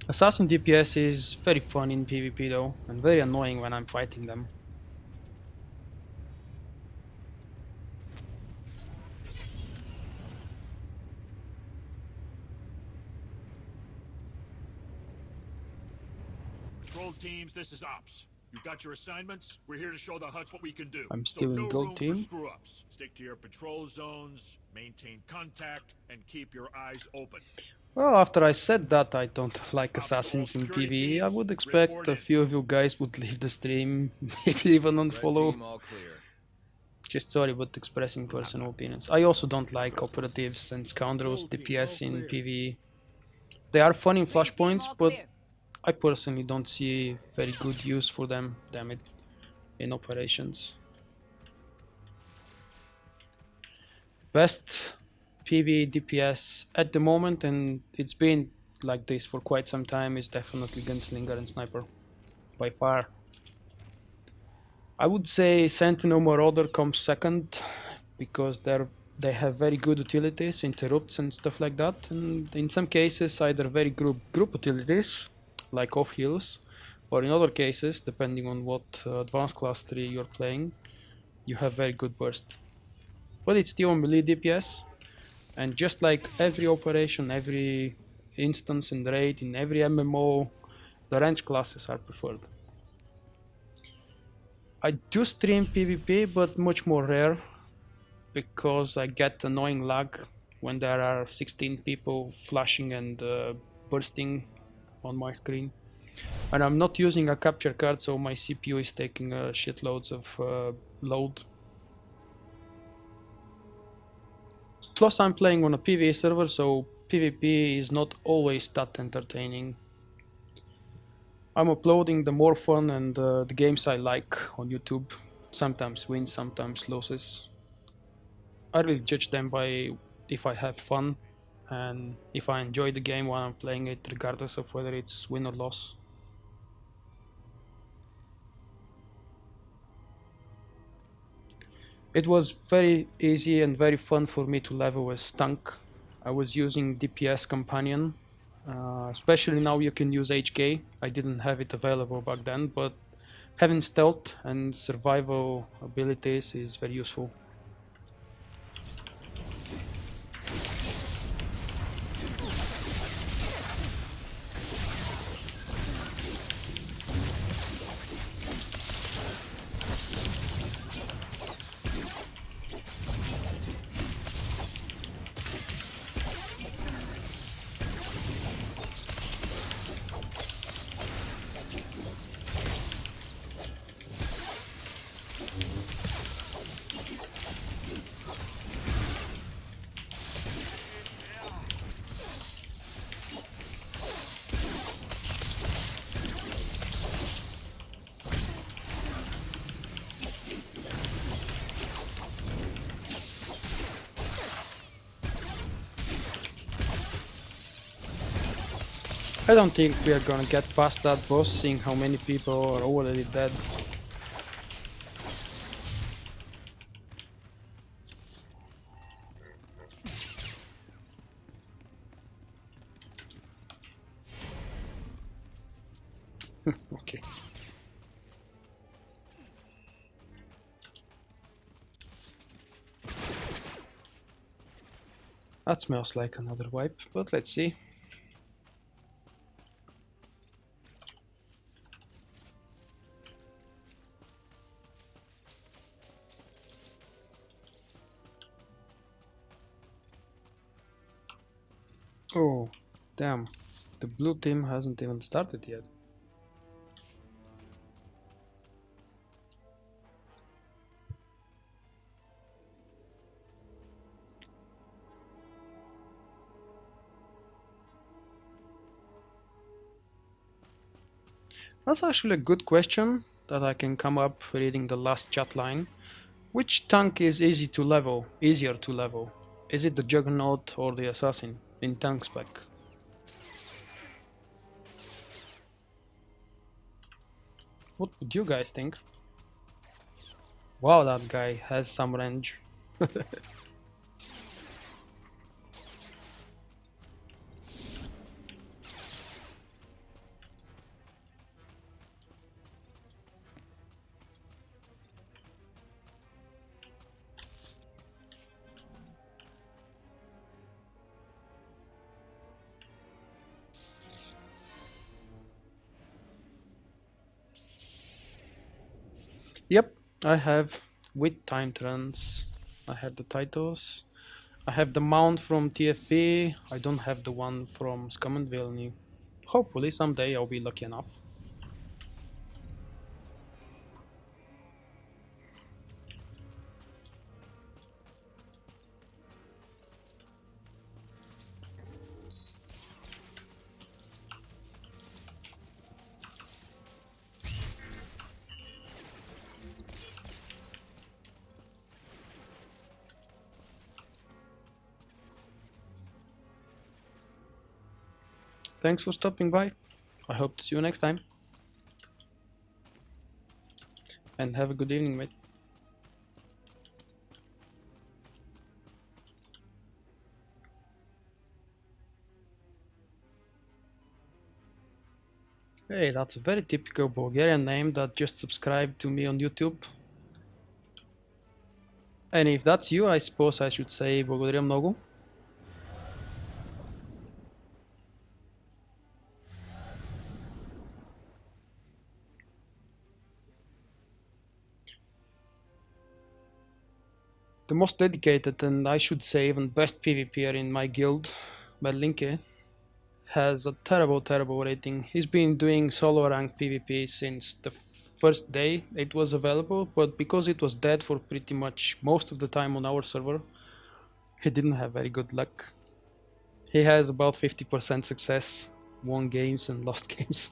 Assassin DPS is very fun in PvP though, and very annoying when I'm fighting them. teams, this is Ops. You've got your assignments. We're here to show the Huts what we can do. I'm So still no in gold room team. for screw-ups. Stick to your patrol zones, maintain contact, and keep your eyes open. Well, after I said that I don't like Ops to all assassins in security PvE, I teams, would expect report a in. few of you guys would leave the stream, maybe even Red unfollow. team all clear. Just sorry, but expressing personal opinions. I also don't like operatives and scoundrels DPS in PvE. They are fun in flashpoints, but I personally don't see very good use for them, damn it, in operations. Best PvE DPS at the moment, and it's been like this for quite some time, is definitely Gunslinger and Sniper, by far. I would say Sentinel Marauder comes second, because they have very good utilities, interrupts and stuff like that, and in some cases either very group utilities, like off heals, or in other cases, depending on what advanced class 3 you're playing, you have very good burst. But it's still melee DPS, and just like every operation, every instance in raid, in every MMO, the range classes are preferred. I do stream PvP, but much more rare, because I get annoying lag when there are 16 people flashing and bursting on my screen. And I'm not using a capture card, so my CPU is taking shitloads of load. Plus I'm playing on a PvE server, so PvP is not always that entertaining. I'm uploading the more fun and the games I like on YouTube. Sometimes wins, sometimes losses. I really judge them by if I have fun and if I enjoy the game while I'm playing it, regardless of whether it's win or loss. It was very easy and very fun for me to level with Stunk. I was using DPS Companion, especially now you can use HK. I didn't have it available back then, but having stealth and survival abilities is very useful. I don't think we are gonna get past that boss, seeing how many people are already dead. Okay. That smells like another wipe, but let's see. Oh, damn. The blue team hasn't even started yet. That's actually a good question that I can come up reading the last chat line. Which tank is easier to level? Is it the Juggernaut or the Assassin in tank spec? What would you guys think? Wow, that guy has some range. Yep, I have with time trends. I have the titles. I have the mount from TFP. I don't have the one from Scum Villainy. Hopefully someday I'll be lucky enough. Thanks for stopping by. I hope to see you next time. And have a good evening, mate. Hey, that's a very typical Bulgarian name that just subscribed to me on YouTube. And if that's you, I suppose I should say благодаря много. The most dedicated and I should say even best PvPer in my guild, Berlinke, has a terrible rating. He's been doing solo ranked PvP since the first day it was available, but because it was dead for pretty much most of the time on our server, he didn't have very good luck. He has about 50% success, won games and lost games.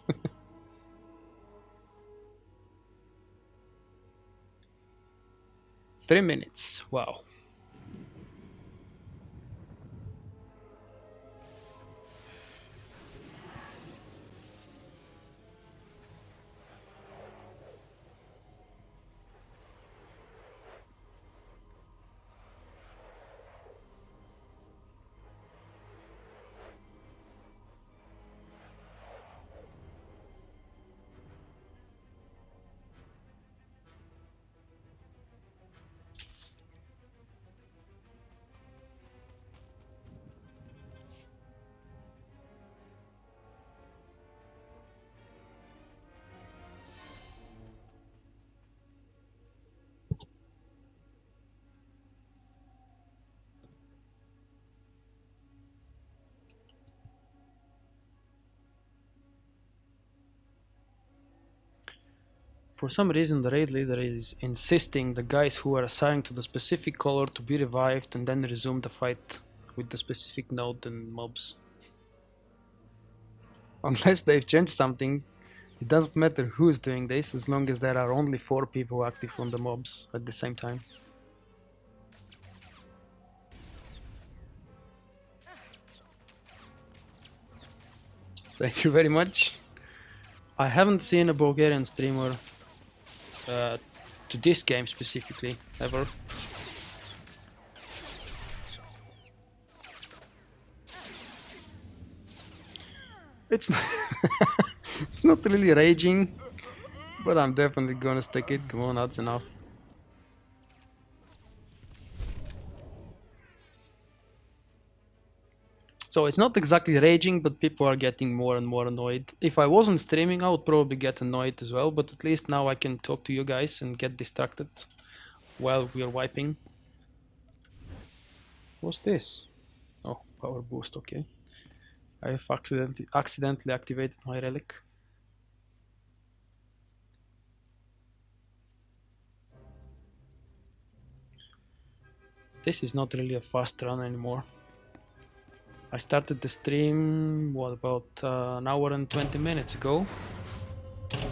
Three minutes, wow. For some reason the raid leader is insisting the guys who are assigned to the specific color to be revived and then resume the fight with the specific node and mobs. Unless they've changed something, it doesn't matter who is doing this as long as there are only 4 people active on the mobs at the same time. Thank you very much. I haven't seen a Bulgarian streamer to this game specifically, ever. It's not, it's not really raging, but I'm definitely gonna stick it. Come on, that's enough. So it's not exactly raging, but people are getting more and more annoyed. If I wasn't streaming, I would probably get annoyed as well, but at least now I can talk to you guys and get distracted while we're wiping. What's this? Oh, power boost, okay. I have accidentally activated my relic. This is not really a fast run anymore. I started the stream, what, about an hour and 20 minutes ago.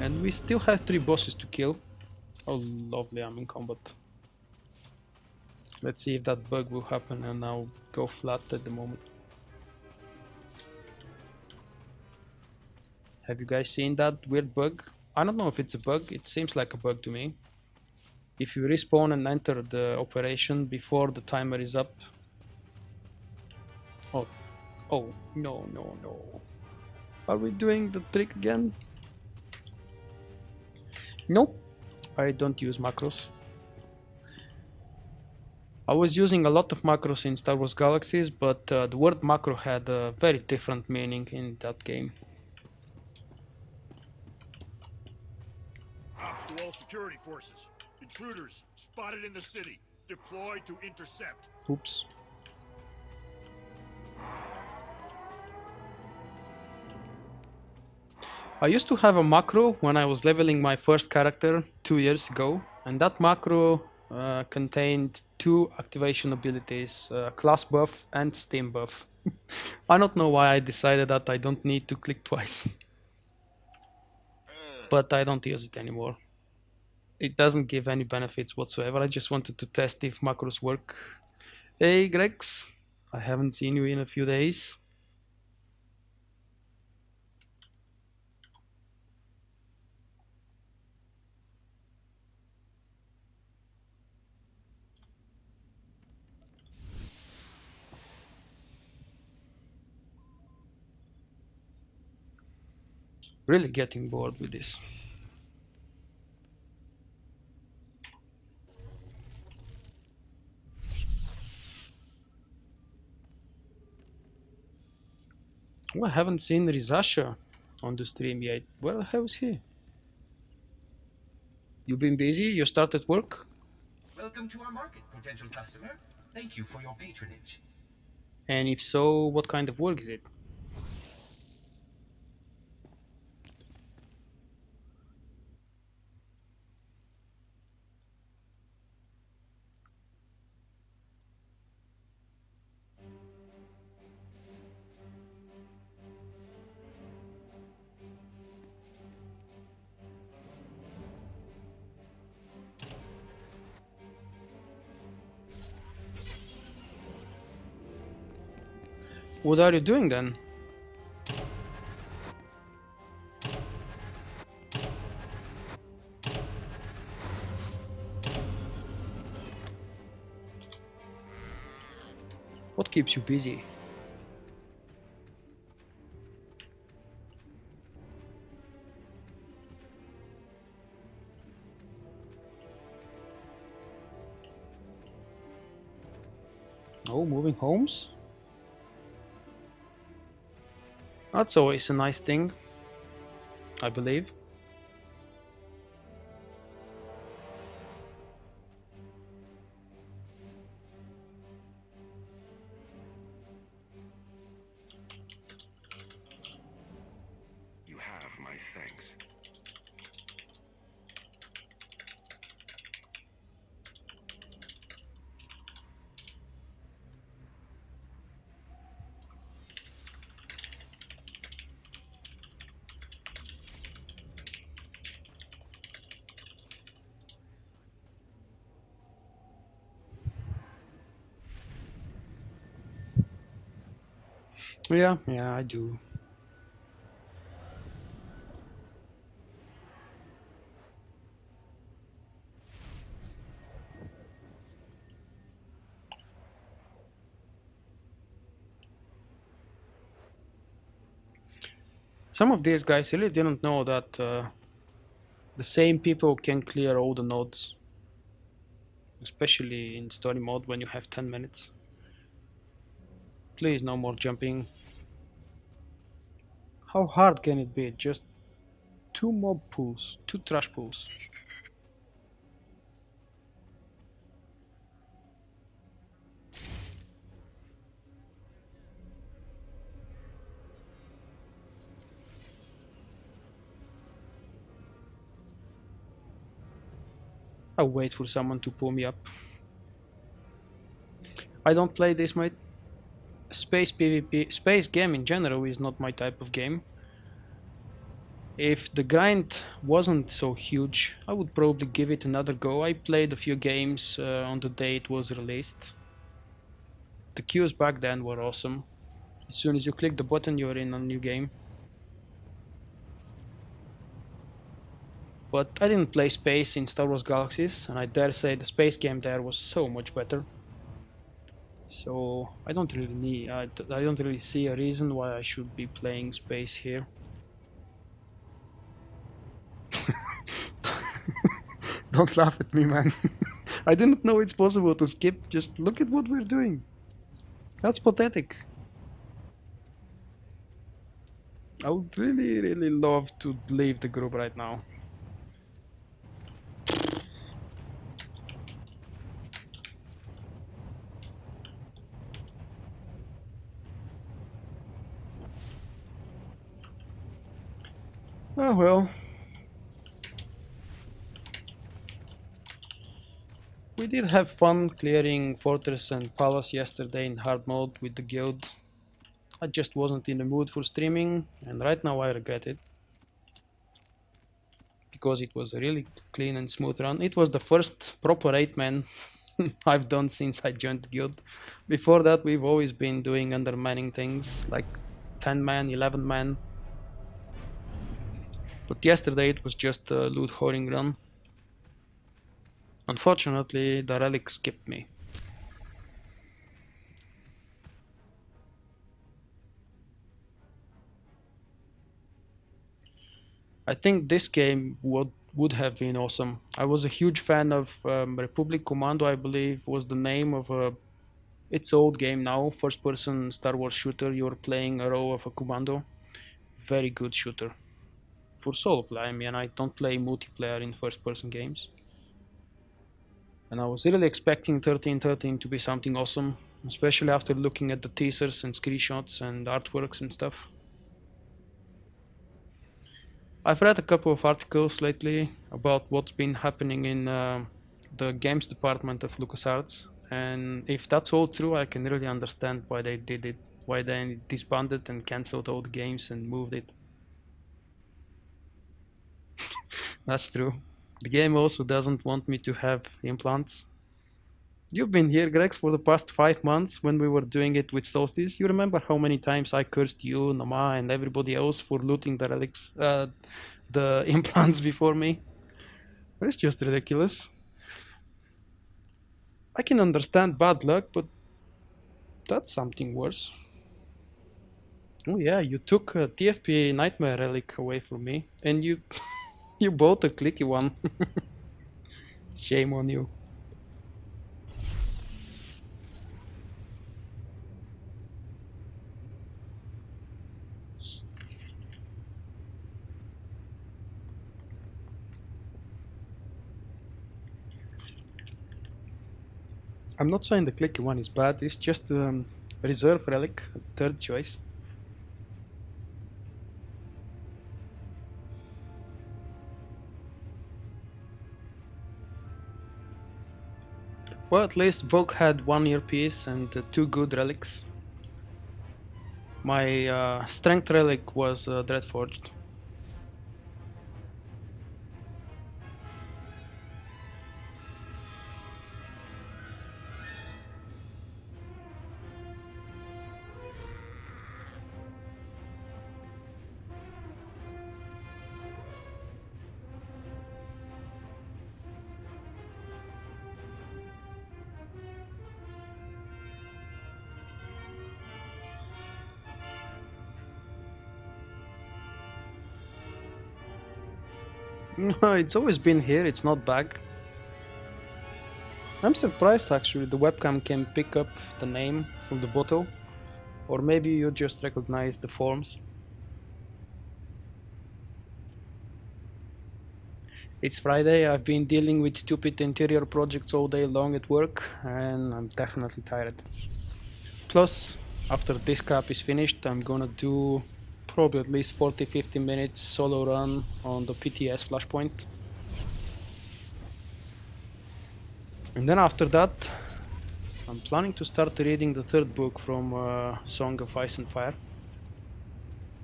And we still have 3 bosses to kill. Oh, lovely, I'm in combat. Let's see if that bug will happen and I'll go flat at the moment. Have you guys seen that weird bug? I don't know if it's a bug, it seems like a bug to me. If you respawn and enter the operation before the timer is up. Oh, no. Are we doing the trick again? Nope, I don't use macros. I was using a lot of macros in Star Wars Galaxies, but the word macro had a very different meaning in that game. Ops to all security forces. Intruders spotted in the city. Deploy to intercept. Oops. I used to have a macro when I was leveling my first character 2 years ago, and that macro contained 2 activation abilities, class buff and steam buff. I don't know why I decided that I don't need to click twice, but I don't use it anymore. It doesn't give any benefits whatsoever. I just wanted to test if macros work. Hey Grex, I haven't seen you in a few days. Really getting bored with this. Oh, I haven't seen Rizasha on the stream yet. Where the hell is he? You been busy? You started work? Welcome to our market, potential customer. Thank you for your patronage. And if so, what kind of work is it? What are you doing then? What keeps you busy? Oh, moving homes? That's always a nice thing, I believe. You have my thanks. Yeah, I do. Some of these guys really didn't know that the same people can clear all the nodes, especially in story mode when you have 10 minutes. Please, no more jumping. How hard can it be? Just 2 mob pools, 2 trash pools. I'll wait for someone to pull me up. I don't play this, mate. Space PvP, space game in general is not my type of game. If the grind wasn't so huge, I would probably give it another go. I played a few games on the day it was released. The queues back then were awesome. As soon as you click the button, you're in a new game. But I didn't play space in Star Wars Galaxies, and I dare say the space game there was so much better. So I don't really see a reason why I should be playing space here. Don't laugh at me, man. I didn't know it's possible to skip. Just look at what we're doing. That's pathetic. I would really love to leave the group right now. Oh well. We did have fun clearing Fortress and Palace yesterday in hard mode with the guild. I just wasn't in the mood for streaming, and right now I regret it. Because it was a really clean and smooth run. It was the first proper 8-man I've done since I joined the guild. Before that, we've always been doing undermanning things like 10-man, 11-man. But yesterday it was just a loot hoarding run. Unfortunately, the relic skipped me. I think this game would have been awesome. I was a huge fan of Republic Commando, I believe was the name of a it's old game now, first person Star Wars shooter. You're playing a row of a commando. Very good shooter. For solo play, I mean, I don't play multiplayer in first person games. And I was really expecting 1313 to be something awesome, especially after looking at the teasers and screenshots and artworks and stuff. I've read a couple of articles lately about what's been happening in the games department of LucasArts, and if that's all true, I can really understand why they did it, why they disbanded and cancelled all the games and moved it. That's true. The game also doesn't want me to have implants. You've been here, Grex, for the past 5 months when we were doing it with Solstice. You remember how many times I cursed you, Nama, and everybody else for looting the relics, the implants before me? It's just ridiculous. I can understand bad luck, but that's something worse. Oh yeah, you took a TFP Nightmare relic away from me, and you you bought a clicky one. Shame on you. I'm not saying the clicky one is bad, it's just a reserve relic, a third choice. Well, at least Vogue had 1 earpiece and 2 good relics. My strength relic was Dreadforged. No, it's always been here, it's not back. I'm surprised actually the webcam can pick up the name from the bottle. Or maybe you just recognize the forms. It's Friday, I've been dealing with stupid interior projects all day long at work, and I'm definitely tired. Plus, after this cap is finished, I'm gonna do probably at least 40-50 minutes solo run on the PTS flashpoint. And then after that, I'm planning to start reading the third book from Song of Ice and Fire.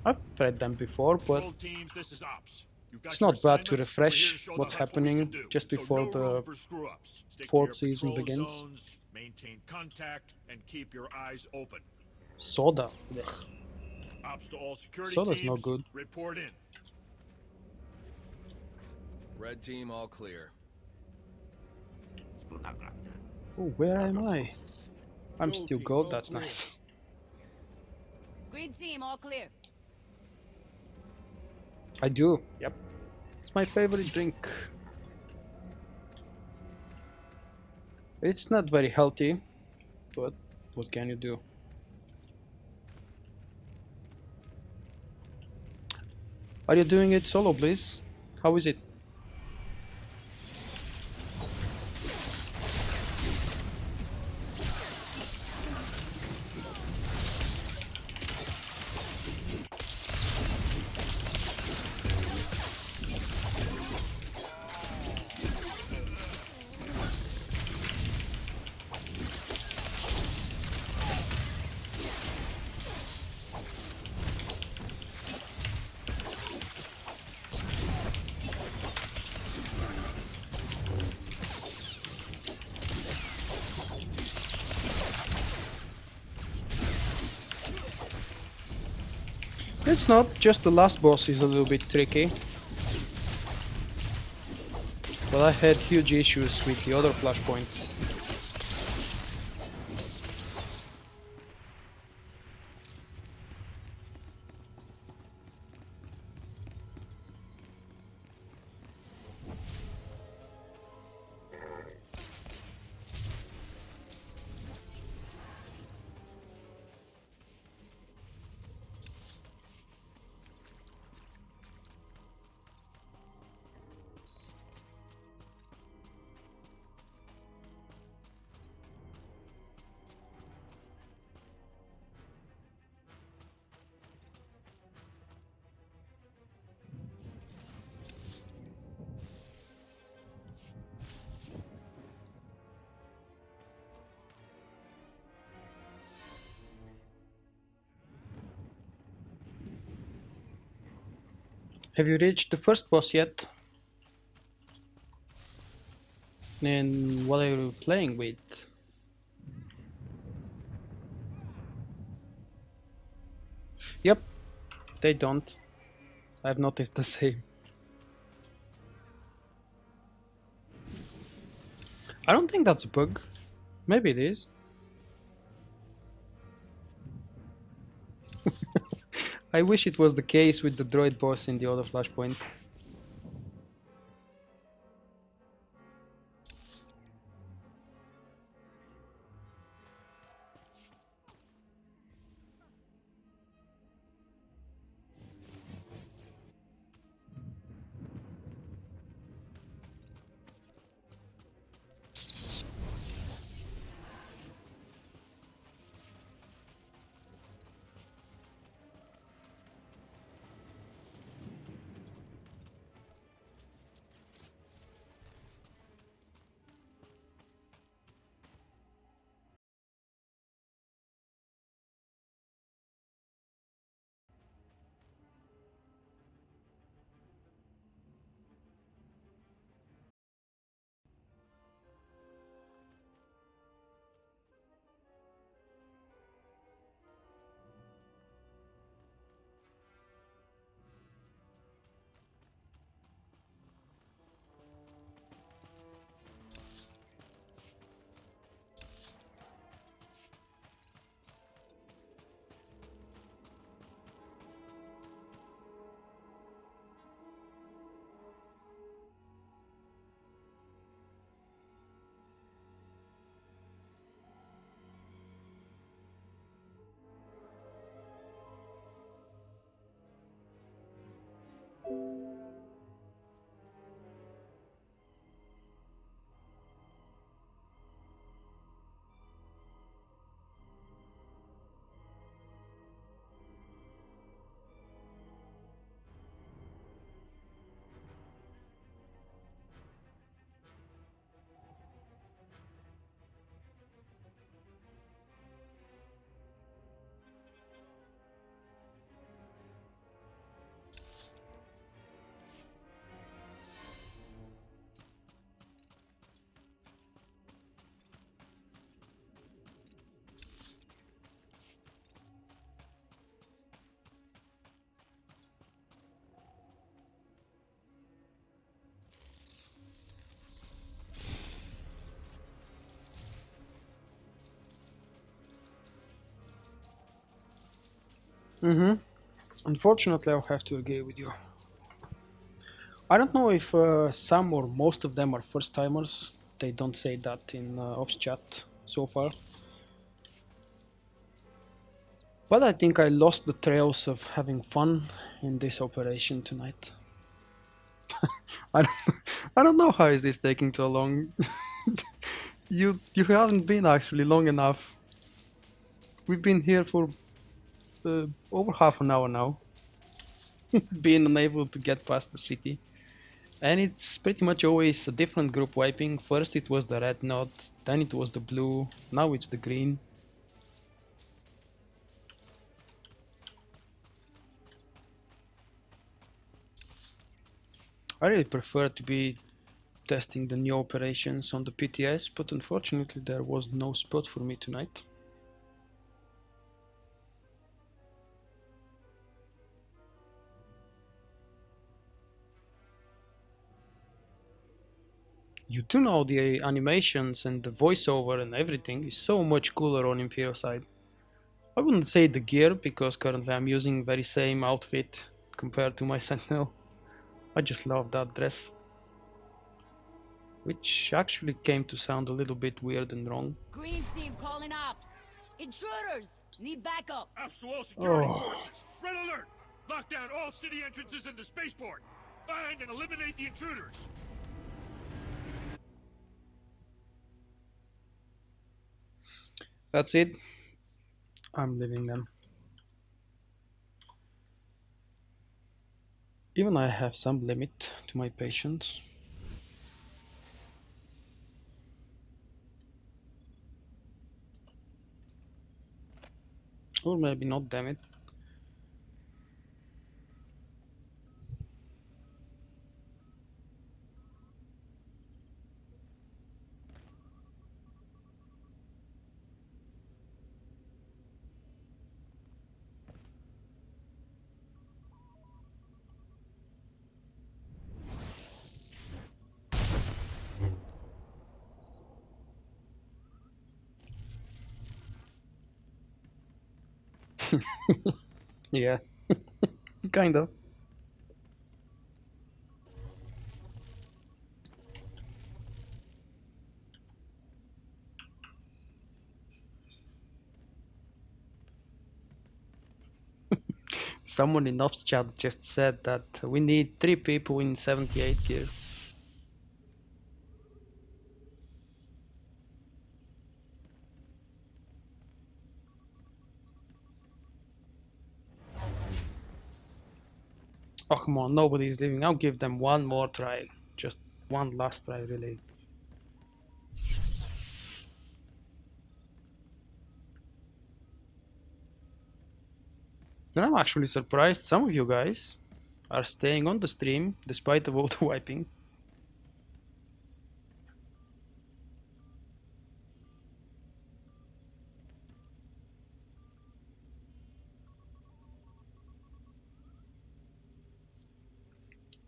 I've read them before, but it's not bad to refresh what's happening just before the fourth season begins. Maintain contact and keep your eyes open. Soda. Ops to all security Soda's teams, no good. report in. Red team all clear. Oh, where am I? I'm still gold, that's nice. Green team, all clear. I do, yep. It's my favorite drink. It's not very healthy, but what can you do? Are you doing it solo, please? How is it? It's not, just the last boss is a little bit tricky. But I had huge issues with the other flashpoint. Have you reached the first boss yet? And what are you playing with? Yep, they don't. I've noticed the same. I don't think that's a bug. Maybe it is. I wish it was the case with the droid boss in the other flashpoint. Unfortunately, I'll have to agree with you. I don't know if some or most of them are first timers. They don't say that in Ops chat so far. But I think I lost the trails of having fun in this operation tonight. I don't know how is this taking so long. You haven't been actually long enough. We've been here for over half an hour now, being unable to get past the city. And it's pretty much always a different group wiping. First it was the red node, then it was the blue, now it's the green. I really prefer to be testing the new operations on the PTS, but unfortunately there was no spot for me tonight. you do know the animations and the voiceover and everything is so much cooler on Imperial side. I wouldn't say the gear, because currently I'm using very same outfit compared to my Sentinel. I just love that dress, which actually came to sound a little bit weird and wrong. Green team calling ops. Intruders! Need backup. Ops to all security Oh. forces. Red alert! Lock down all city entrances into spaceport. Find and eliminate the intruders. That's it. I'm leaving them. Even I have some limit to my patience. Or maybe not, damn it. Yeah, kind of. Someone in Ops chat just said that we need 3 people in 78 gear. Oh come on, nobody's leaving. I'll give them one more try. Just one last try, really. And I'm actually surprised some of you guys are staying on the stream despite the auto wiping.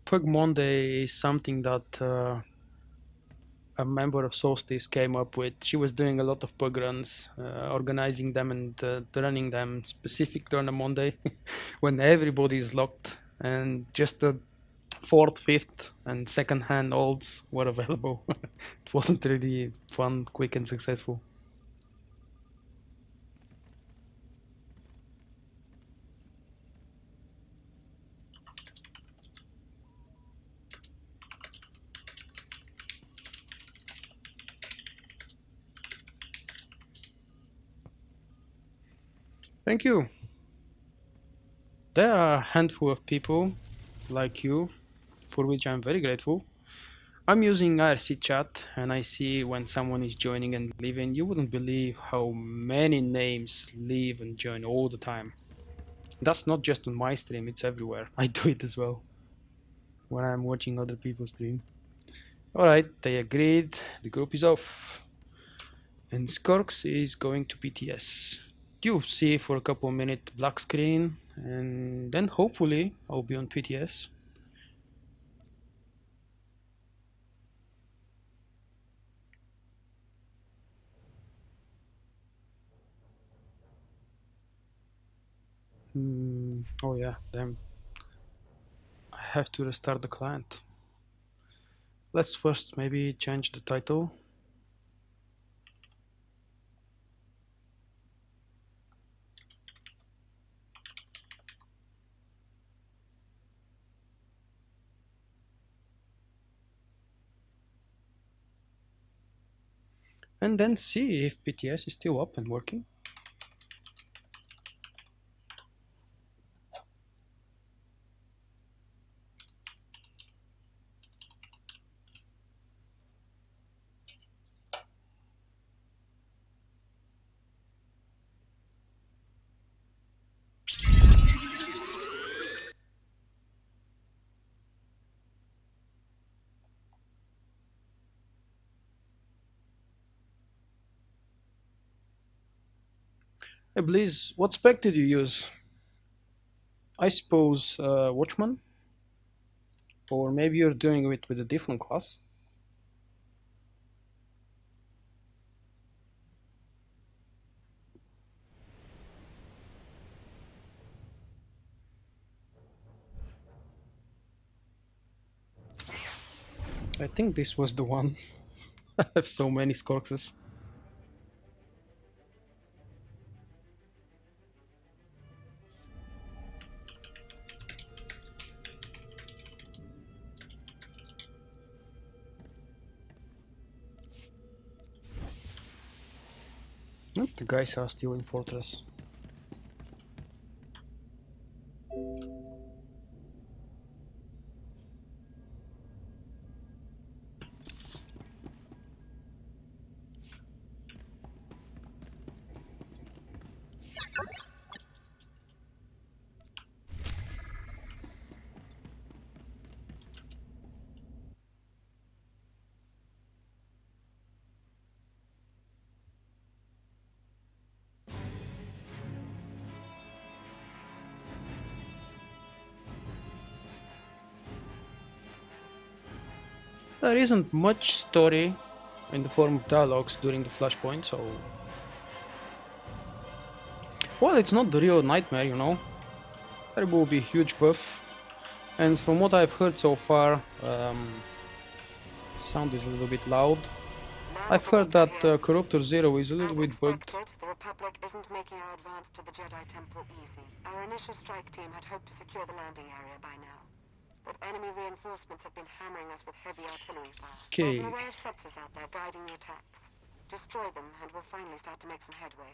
PUG Monday is something that a member of Solstice came up with. She was doing a lot of PUG runs, organizing them and running them specifically on a Monday when everybody is locked and just the 4th, 5th and second hand olds were available. It wasn't really fun, quick and successful. Thank you. There are a handful of people like you, for which I'm very grateful. I'm using IRC chat and I see when someone is joining and leaving. You wouldn't believe how many names leave and join all the time. That's not just on my stream, it's everywhere. I do it as well when I'm watching other people stream. Alright, they agreed, the group is off. And Skurks is going to PTS. You see for a couple of minutes black screen, and then hopefully I'll be on PTS. Oh yeah, damn. I have to restart the client. Let's first maybe change the title. And then see if PTS is still up and working. Hey Blizz, what spec did you use? I suppose Watchman? Or maybe you're doing it with a different class? I think this was the one. I have so many Scorxes. Nope, the guys are still in Fortress. There isn't much story in the form of dialogues during the flashpoint, so... Well, it's not the real nightmare, you know. There will be a huge buff. And from what I've heard so far, sound is a little bit loud. I've heard that Corruptor Zero is a little bit bugged. The Republic isn't making our advance to the Jedi Temple easy. Our initial strike team had hoped to secure the landing area by now. But enemy reinforcements have been hammering us with heavy artillery fire. There's an array of sensors out there guiding the attacks. Destroy them and we'll finally start to make some headway.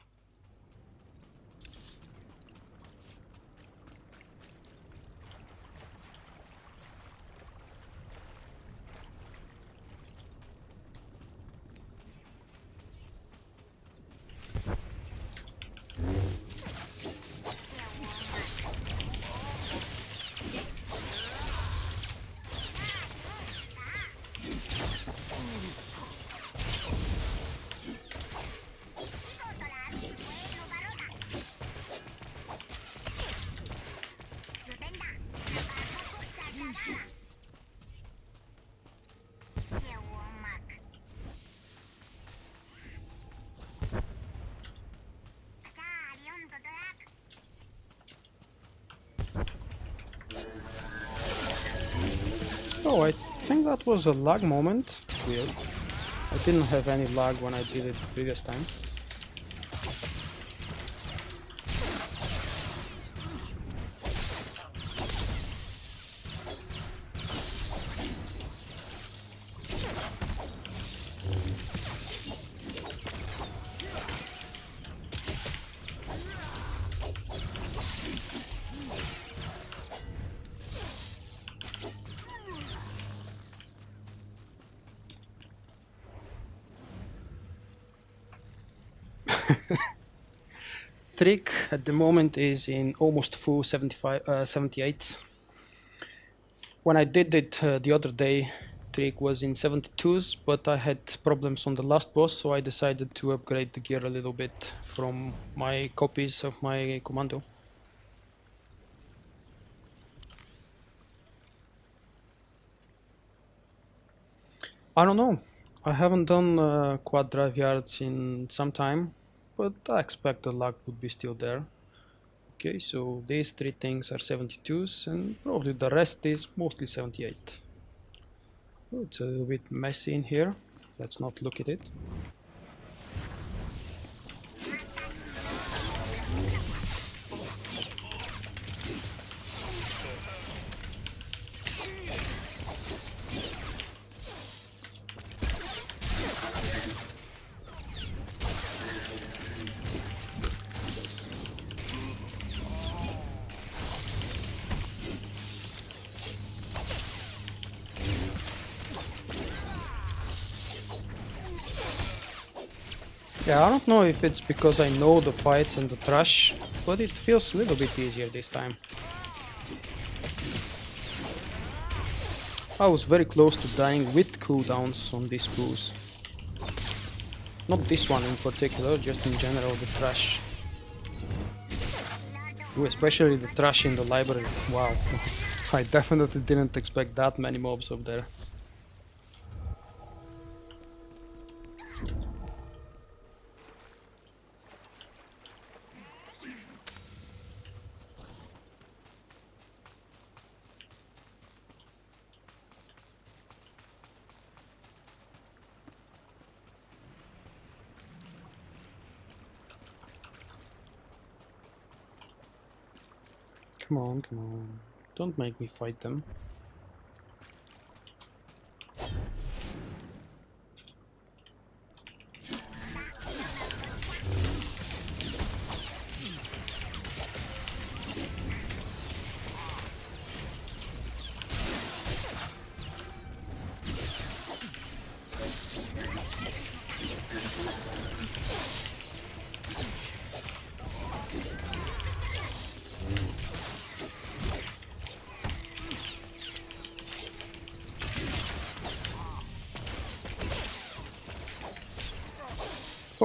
Oh, I think that was a lag moment. Weird. I didn't have any lag when I did it the previous time. Trick at the moment is in almost full 78. When I did it the other day, Trick was in 72s, but I had problems on the last boss, so I decided to upgrade the gear a little bit from my copies of my commando. I don't know. I haven't done quad drive yards in some time, but I expect the luck would be still there. Okay, so these three things are 72s, and probably the rest is mostly 78. Oh, it's a little bit messy in here. Let's not look at it. Yeah, I don't know if it's because I know the fights and the trash, but it feels a little bit easier this time. I was very close to dying with cooldowns on these boos. Not this one in particular, just in general the trash. Ooh, especially the trash in the library. Wow, I definitely didn't expect that many mobs up there. Come on, come on. Don't make me fight them.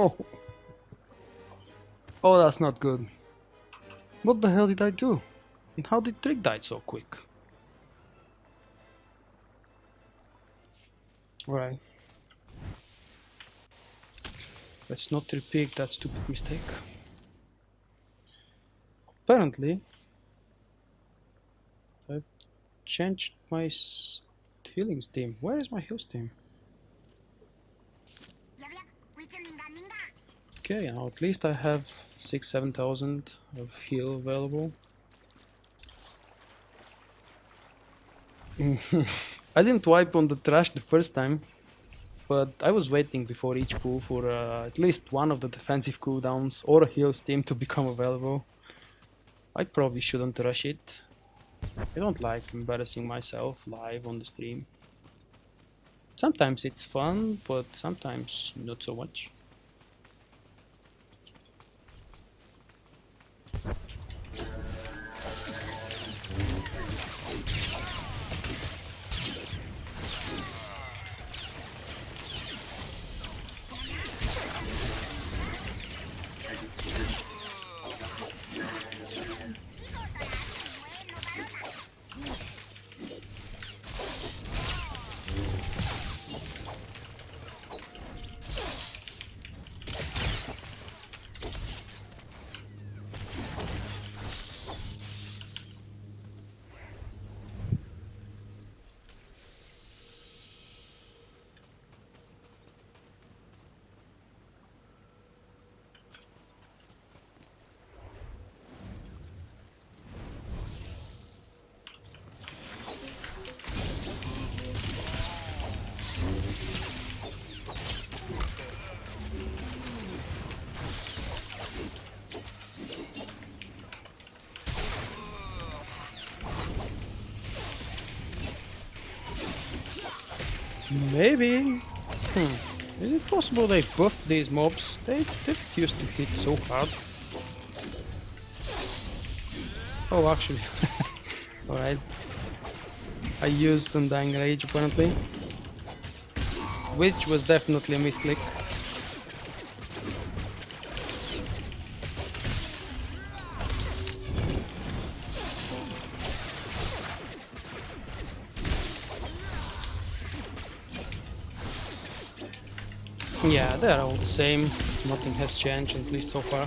Oh. Oh, that's not good. What the hell did I do? And how did Trick die so quick? Alright. Let's not repeat that stupid mistake. Apparently, I've changed my healing steam. Where is my heal steam? Okay, now at least I have 6,000-7,000 of heal available. I didn't wipe on the trash the first time, but I was waiting before each pull for at least one of the defensive cooldowns or a heal steam to become available. I probably shouldn't rush it. I don't like embarrassing myself live on the stream. Sometimes it's fun, but sometimes not so much. Maybe. Is it possible they buffed these mobs? They used to hit so hard. Oh, actually. Alright. I used Undying Rage apparently. Which was definitely a misclick. Yeah, they're all the same. Nothing has changed, at least so far.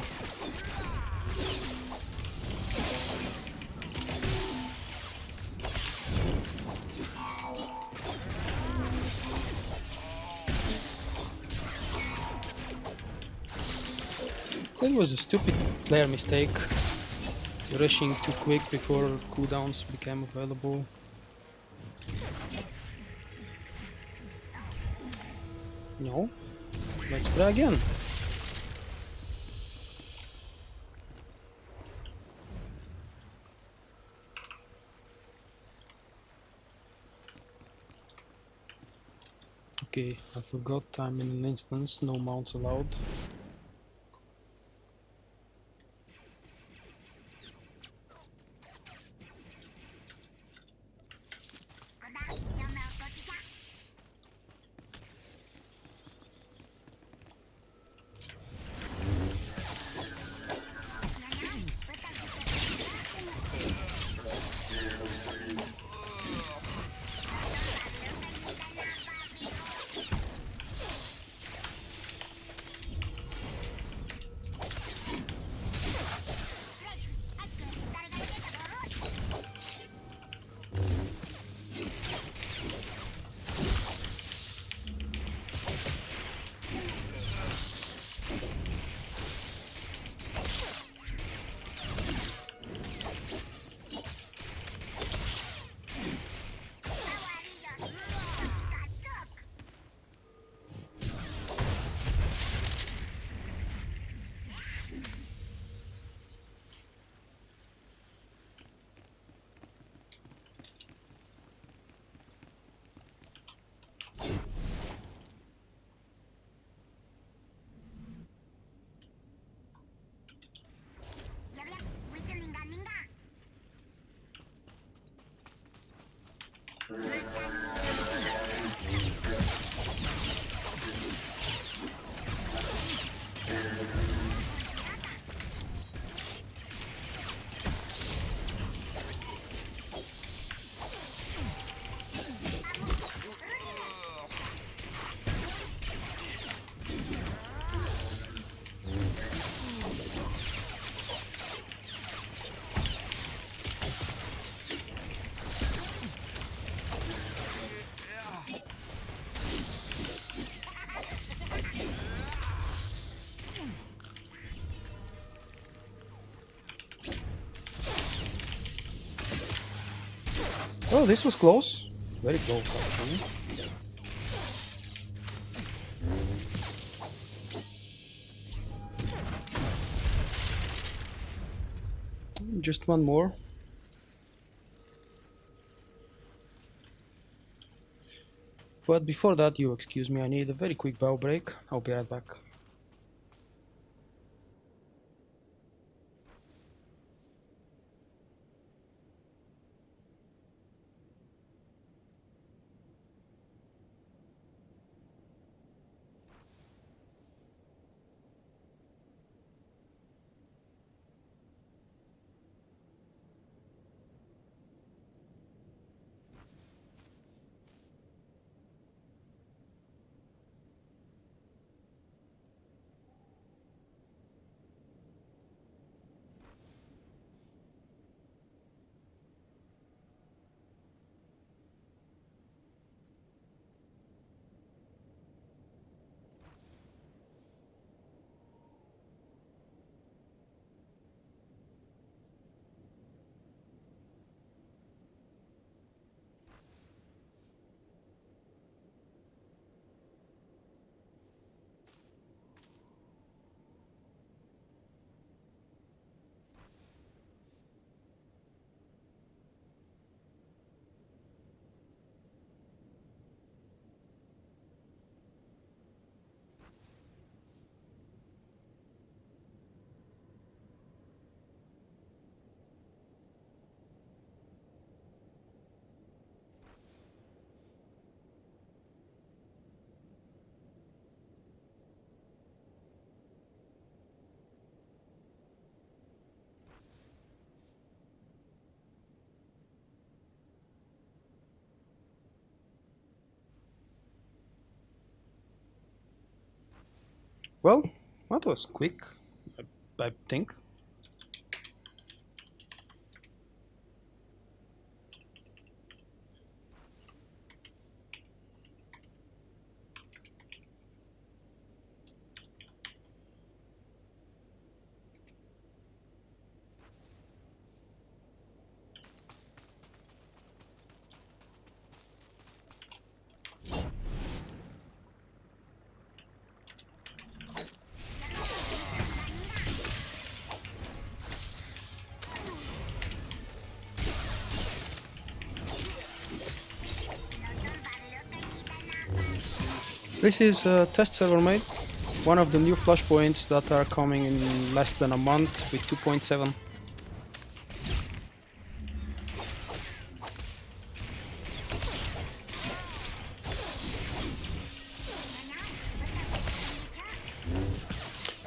That was a stupid player mistake. Rushing too quick before cooldowns became available. No. Let's try again. Okay, I forgot I'm in an instance, no mounts allowed. Oh, this was close. Very close, actually. Just one more. But before that, you excuse me, I need a very quick bow break. I'll be right back. Well, that was quick, I think. This is a test server made, one of the new flashpoints that are coming in less than a month with 2.7.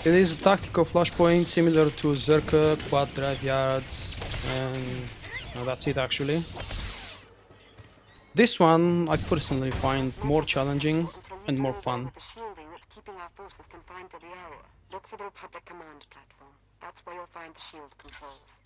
It is a tactical flashpoint similar to Zerka, quad drive yards, and that's it actually. This one I personally find more challenging and more fun. The shielding that's keeping our forces confined to the area. Look for the Republic command platform. That's where you'll find the shield controls.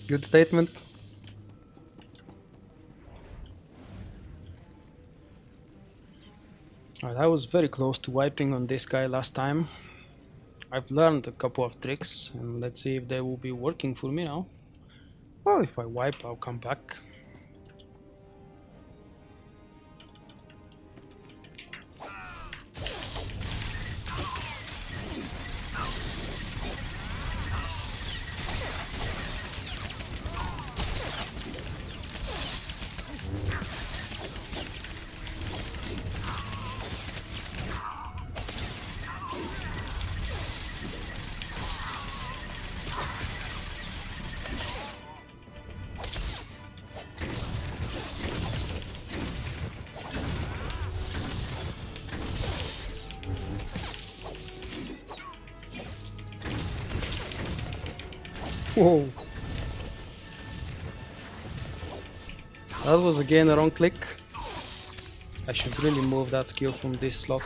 Good statement. Alright, I was very close to wiping on this guy last time. I've learned a couple of tricks, and let's see if they will be working for me now. Well, if I wipe, I'll come back. Whoa. That was again a wrong click. I should really move that skill from this slot.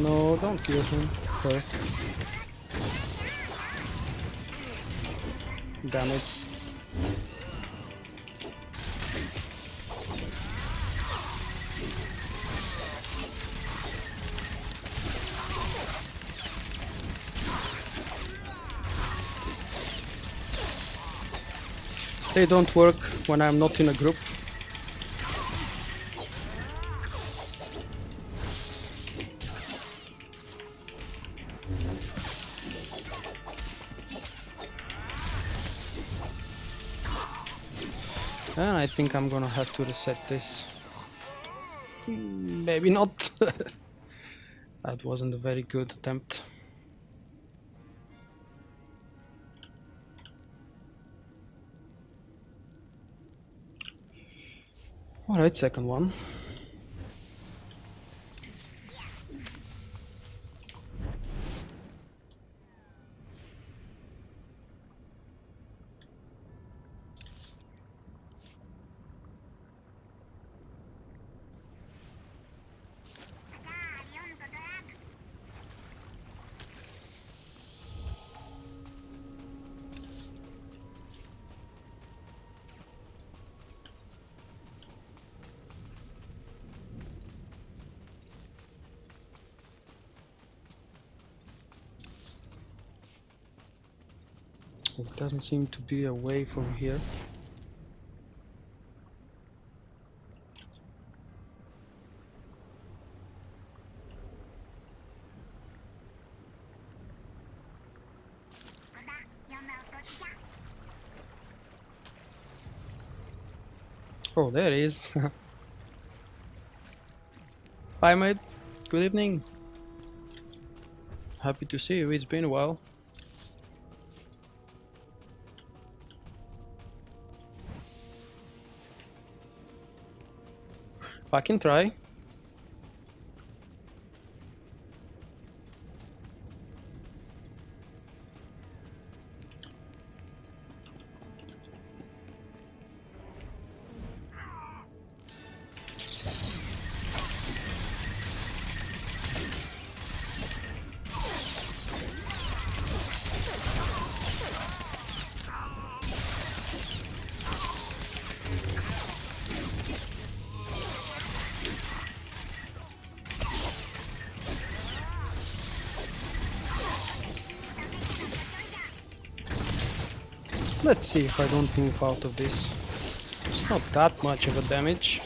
No, don't kill him. Okay. Damn it. They don't work when I'm not in a group. I think I'm gonna have to reset this. Maybe not. That wasn't a very good attempt. Alright, second one. It doesn't seem to be a way from here. Oh, there it is. Bye, mate. Good evening. Happy to see you. It's been a while. I can try. Let's see if I don't move out of this. It's not that much of a damage.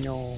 No.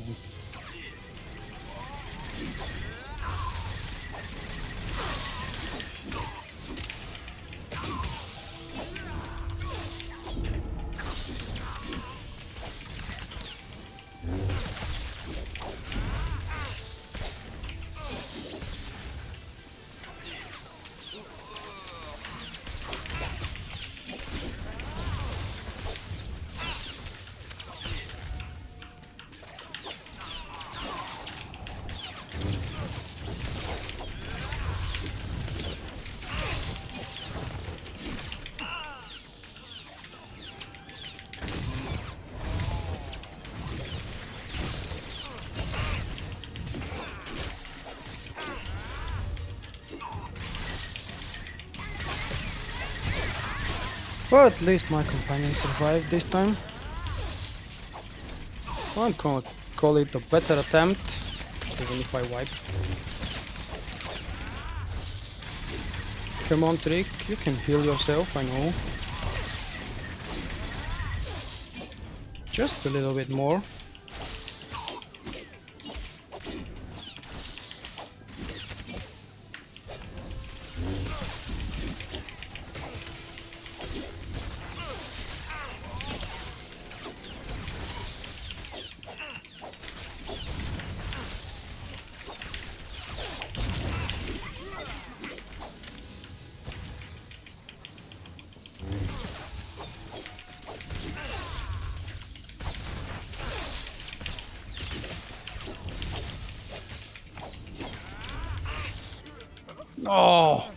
But at least my companion survived this time. I'm gonna call it a better attempt, even if I wipe. Come on, Trick, you can heal yourself, I know. Just a little bit more. Oh!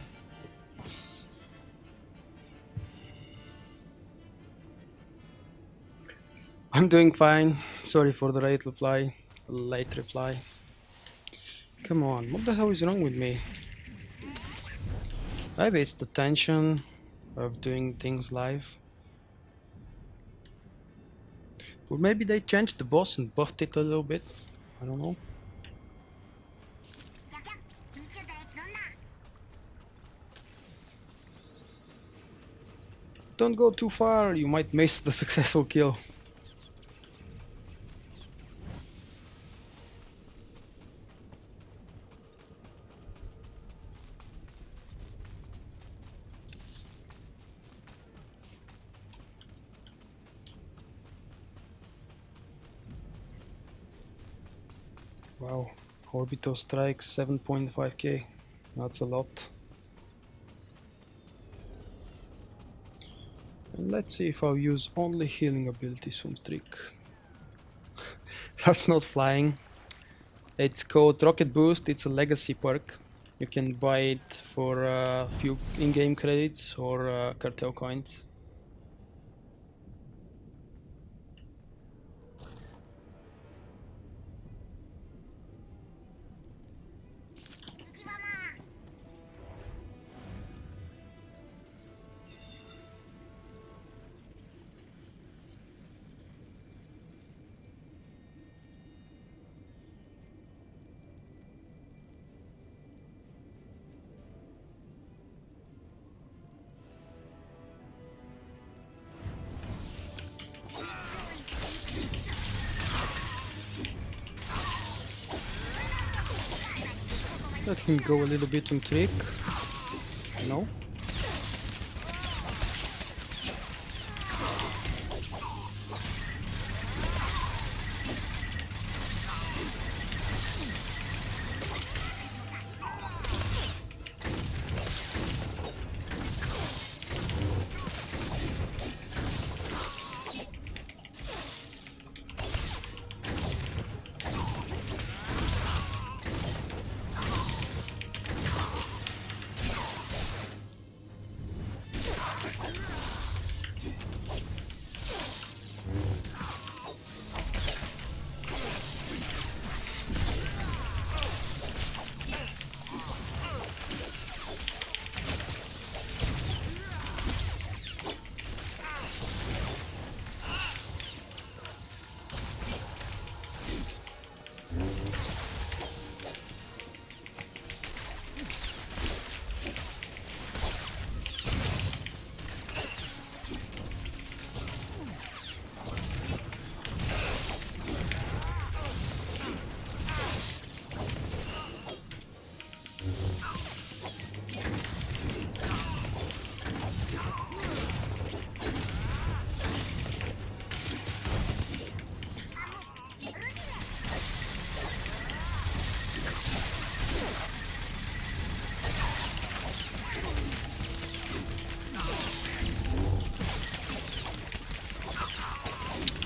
I'm doing fine. Sorry for the late reply. Come on, what the hell is wrong with me? Maybe it's the tension of doing things live. Or maybe they changed the boss and buffed it a little bit. I don't know. Don't go too far, you might miss the successful kill. Wow, orbital strike 7.5k. That's a lot. And let's see if I'll use only healing ability soon, Streak. That's not flying. It's called Rocket Boost. It's a legacy perk. You can buy it for a few in-game credits or cartel coins. Let him go a little bit on Trick. No.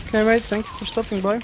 Okay, mate, thank you for stopping by.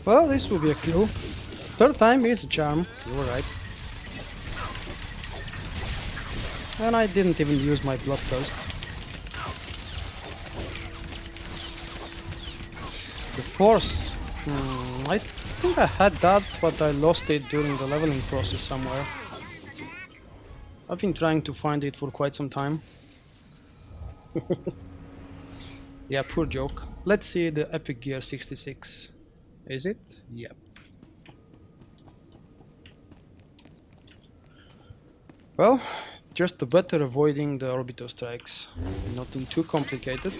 Well, this will be a kill. Third time is a charm, you were right. And I didn't even use my bloodthirst. The force. I think I had that, but I lost it during the leveling process somewhere. I've been trying to find it for quite some time. Yeah, poor joke. Let's see the Epic Gear 66. Is it? Yep. Well, just the better avoiding the orbital strikes. Nothing too complicated.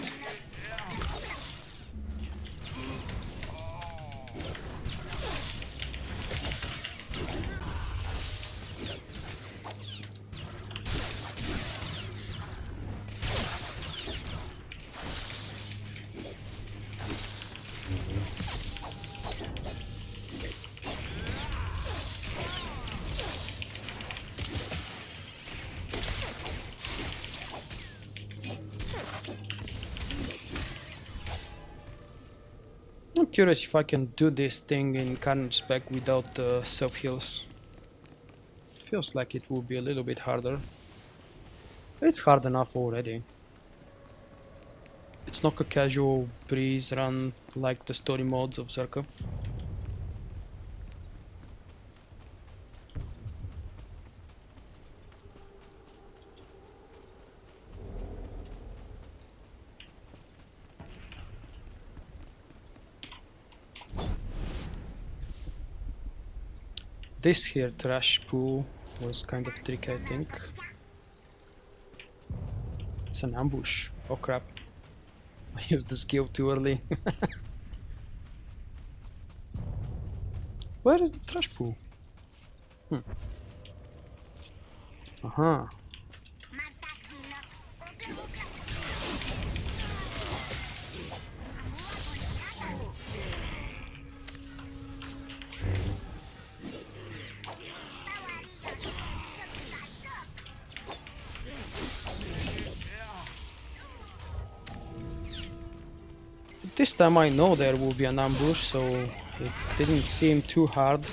I'm curious if I can do this thing in Carnage spec without the self-heals. Feels like it will be a little bit harder. It's hard enough already. It's not a casual breeze run like the story modes of Zerka. This here trash pool was kind of tricky, I think. It's an ambush. Oh crap. I used the skill too early. Where is the trash pool? Aha. This time I know there will be an ambush, so it didn't seem too hard.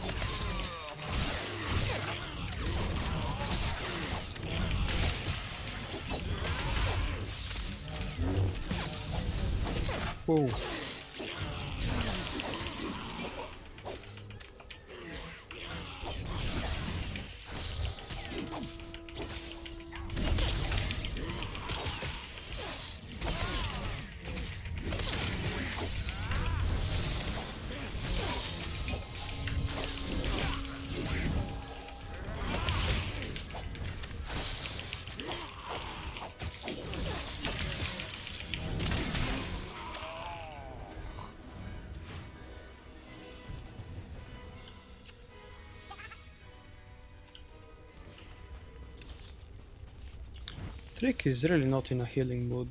Whoa. Trick is really not in a healing mood.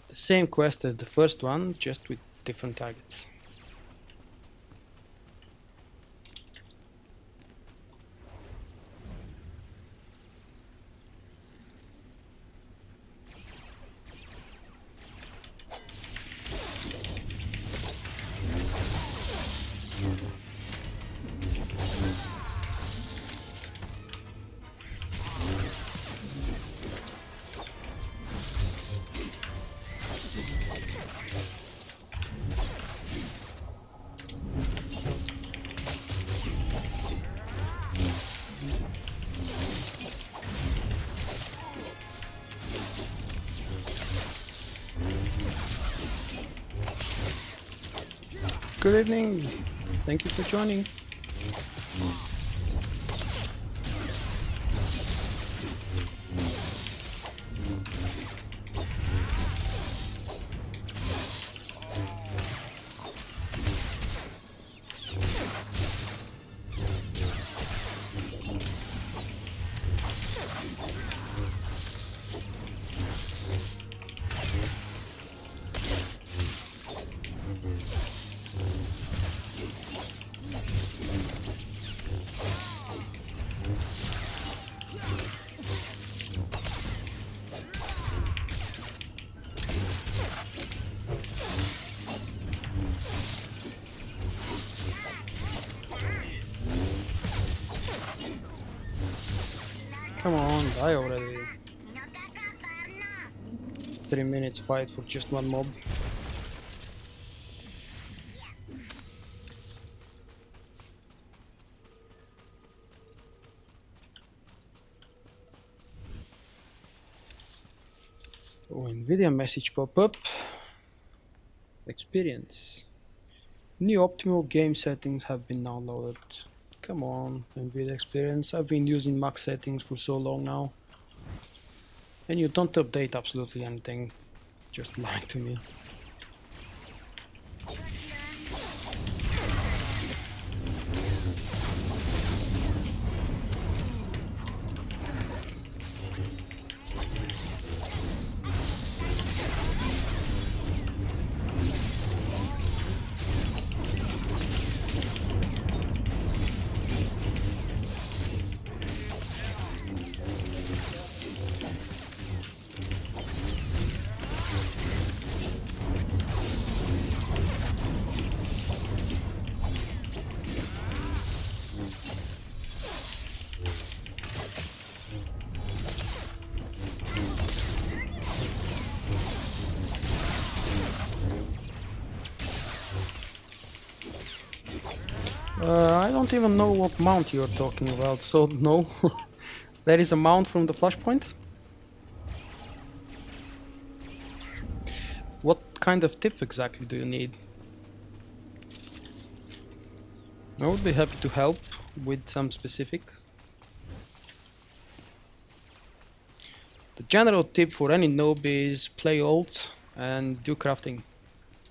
The same quest as the first one, just with different targets. Good evening. Thank you for joining. Come on, die already. 3 minutes fight for just one mob. Oh, Nvidia message pop up. Experience. New optimal game settings have been downloaded. Come on, Nvidia experience. I've been using max settings for so long now. And you don't update absolutely anything. Just lying to me. I don't even know what mount you're talking about, so no. There is a mount from the flashpoint? What kind of tip exactly do you need? I would be happy to help with some specific. The general tip for any noob is play ult and do crafting.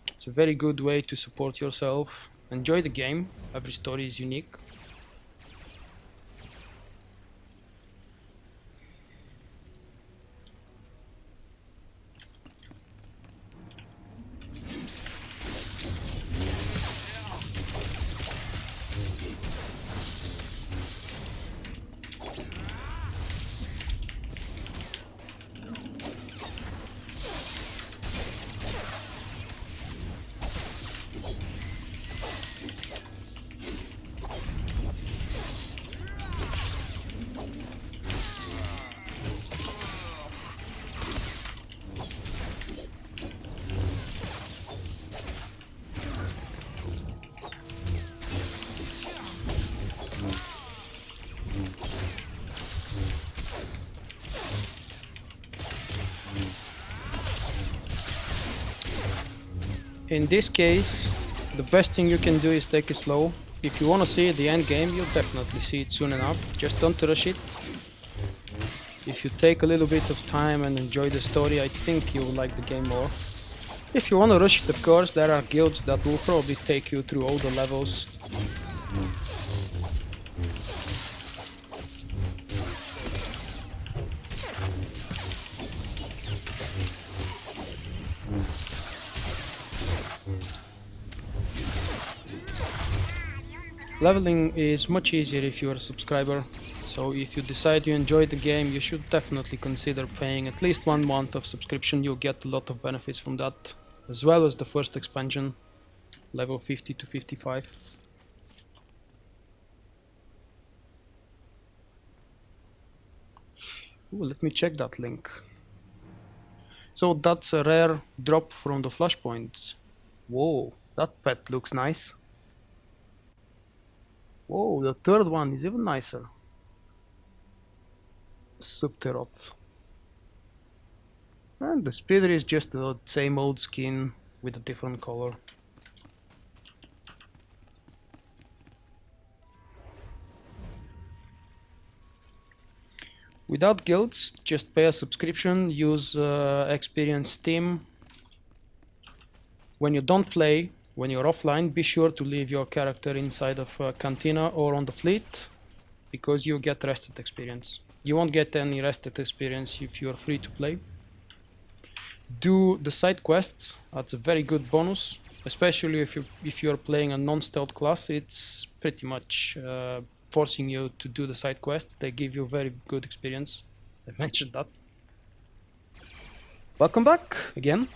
It's a very good way to support yourself. Enjoy the game, every story is unique. In this case, the best thing you can do is take it slow. if you want to see the end game, you'll definitely see it soon enough. Just don't rush it. If you take a little bit of time and enjoy the story, I think you will like the game more. If you want to rush it, of course, there are guilds that will probably take you through all the levels. Leveling is much easier if you're a subscriber, so if you decide you enjoy the game, you should definitely consider paying at least 1 month of subscription. You'll get a lot of benefits from that, as well as the first expansion, level 50 to 55. Ooh, let me check that link. So that's a rare drop from the flashpoints. Whoa, that pet looks nice. Whoa, the third one is even nicer. SWTOR. And the speeder is just the same old skin with a different color. Without guilds, just pay a subscription, use experience team. When you don't play, when you're offline, be sure to leave your character inside of Cantina or on the fleet, because you get rested experience. You won't get any rested experience if you're free to play. Do the side quests, that's a very good bonus, especially if you're playing a non-stealth class. It's pretty much forcing you to do the side quests. They give you very good experience. I mentioned that. Welcome back again.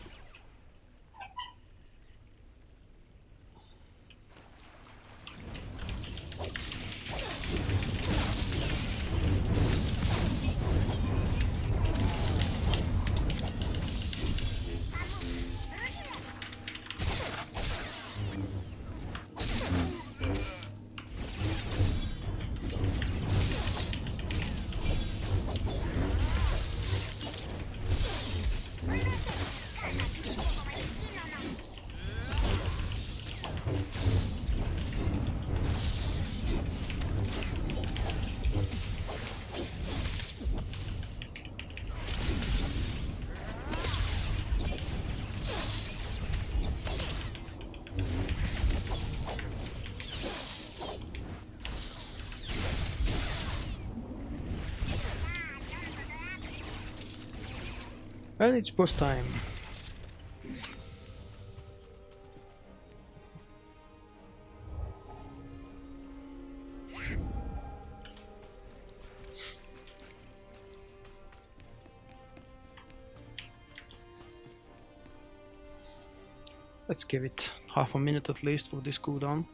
And it's boss time. Let's give it half a minute at least for this cooldown.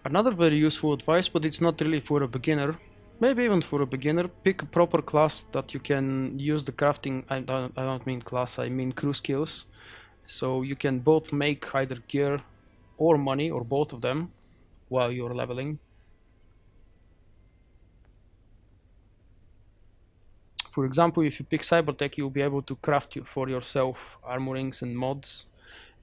Another very useful advice, but it's not really for a beginner, maybe even for a beginner, pick a proper class that you can use the crafting. I don't mean class, I mean crew skills. So you can both make either gear or money, or both of them, while you're leveling. For example, if you pick Cybertech, you'll be able to craft for yourself armorings and mods.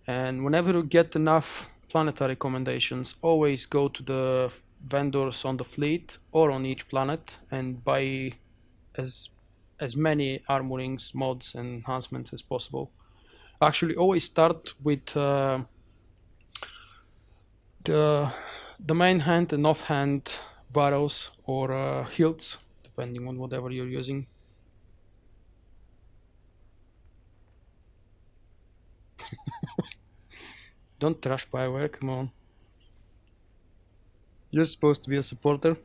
And whenever you get enough planetary commendations, always go to the vendors on the fleet or on each planet and buy as many armorings, mods and enhancements as possible. Actually, always start with the main hand and offhand barrels or hilts, depending on whatever you're using. Don't trash Bioware, come on. You're supposed to be a supporter.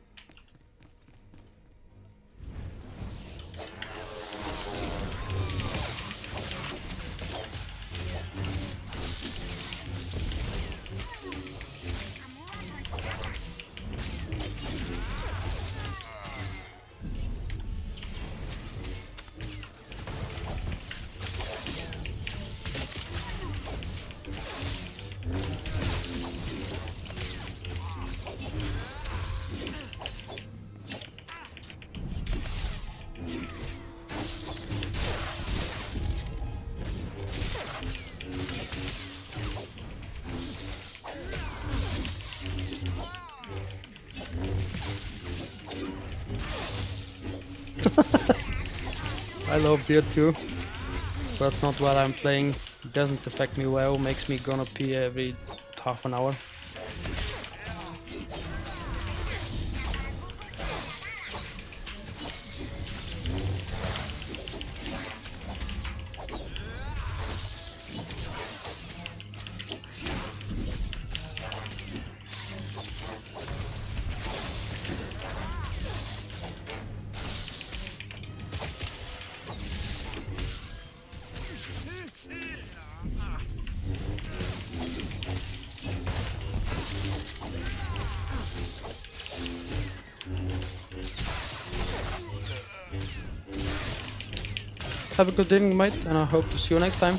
I love beer too, but not while I'm playing. It doesn't affect me well, makes me gonna pee every half an hour. Have a good evening, mate, and I hope to see you next time.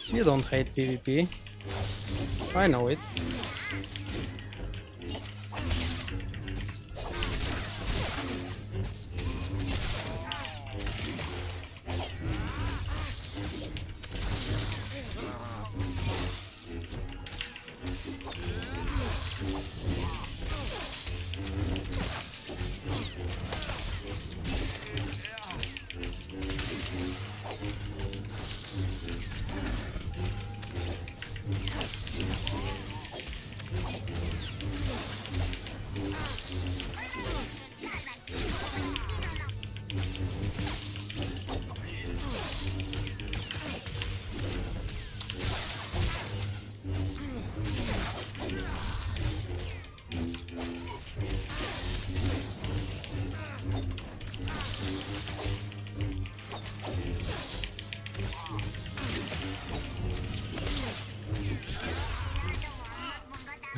You don't hate PvP. I know it.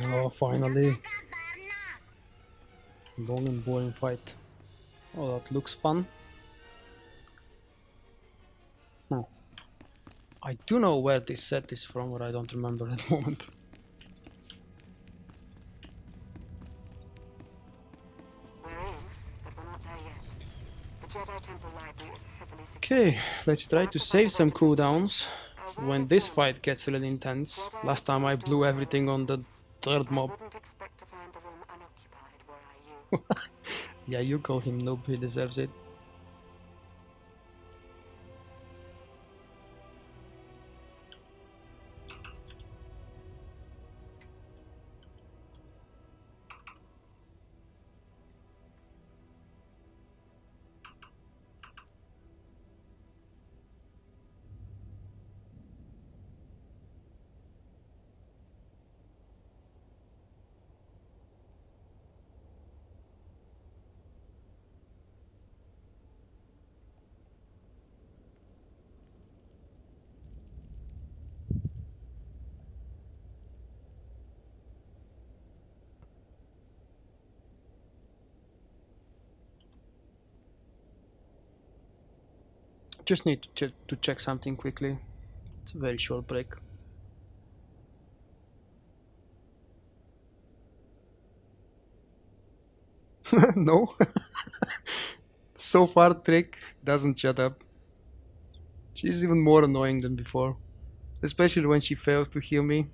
Oh, finally. Long and boring fight. Oh, that looks fun. Huh. I do know where this set is from, but I don't remember at the moment. We're in, but we're not there yet. The Jedi Temple Library is heavily secured. Okay, let's try to save some cooldowns when this fight gets a little intense. Last time I blew everything on the third mob. I wouldn't expect to find the room unoccupied, were I you. Yeah, you call him noob, he deserves it. Just need to check something quickly. It's a very short break. No. So far, Trick doesn't shut up. She's even more annoying than before. Especially when she fails to heal me.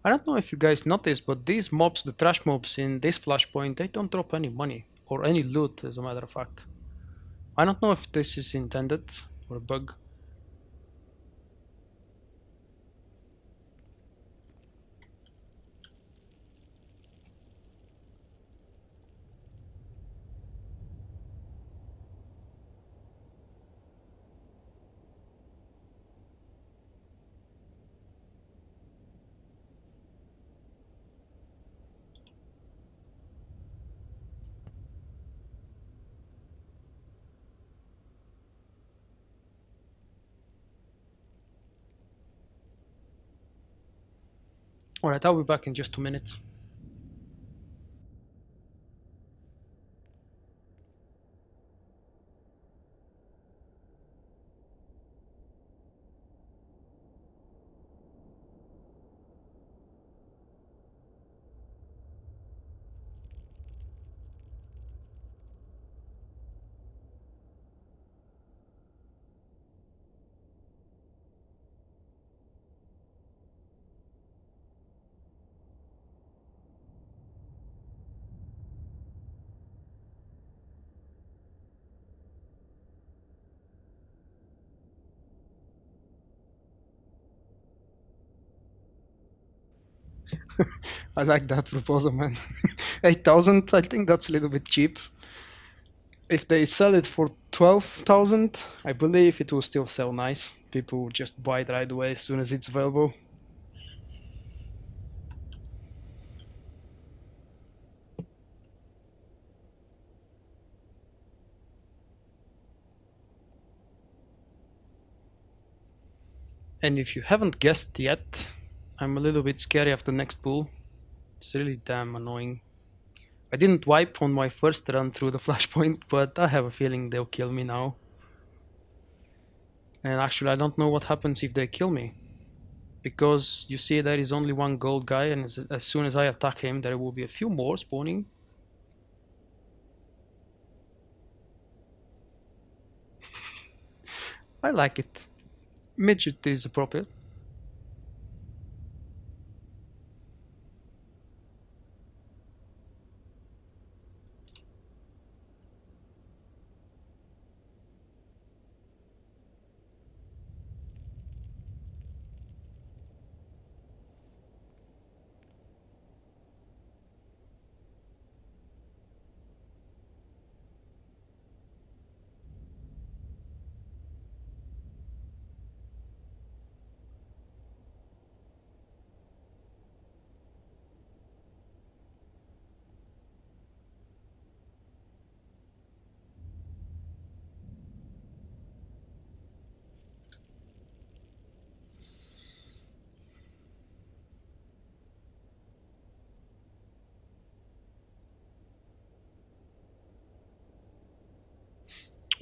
I don't know if you guys noticed, but these mobs, the trash mobs in this flashpoint, they don't drop any money. Or any loot, as a matter of fact. I don't know if this is intended or a bug. Alright, I'll be back in just 2 minutes. I like that proposal, man. 8,000, I think that's a little bit cheap. If they sell it for 12,000, I believe it will still sell nice. People will just buy it right away as soon as it's available. And if you haven't guessed yet, I'm a little bit scary of the next bull. It's really damn annoying. I didn't wipe on my first run through the flashpoint, but I have a feeling they'll kill me now. And actually I don't know what happens if they kill me. Because you see there is only one gold guy, and as soon as I attack him there will be a few more spawning. I like it. Midget is appropriate.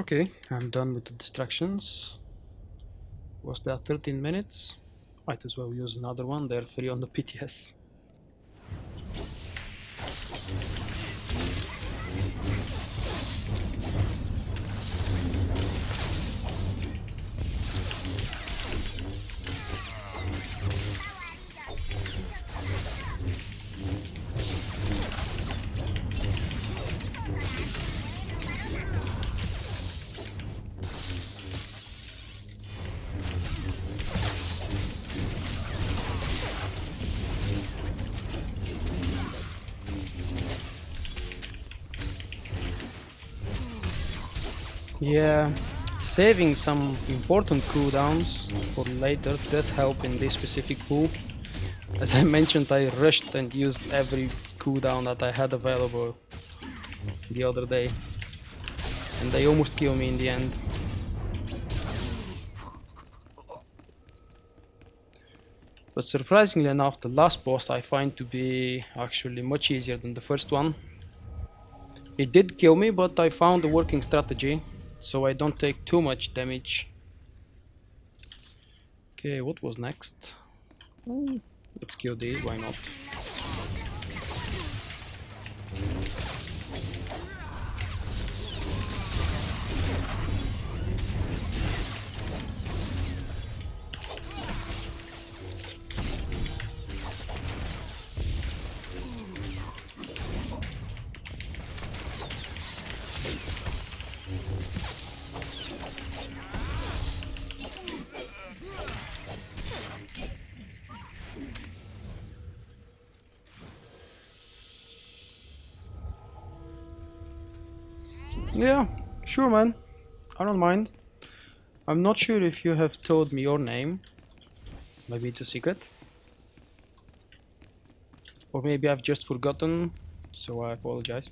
Okay, I'm done with the distractions. Was that 13 minutes? Might as well use another one, they're free on the PTS. Yeah, saving some important cooldowns for later does help in this specific pool. As I mentioned, I rushed and used every cooldown that I had available the other day, and they almost killed me in the end. But surprisingly enough, the last boss I find to be actually much easier than the first one. It did kill me, but I found a working strategy, so I don't take too much damage. Okay, what was next? Let's kill these, why not? Yeah, sure man, I don't mind. I'm not sure if you have told me your name. Maybe it's a secret. Or maybe I've just forgotten, so I apologize.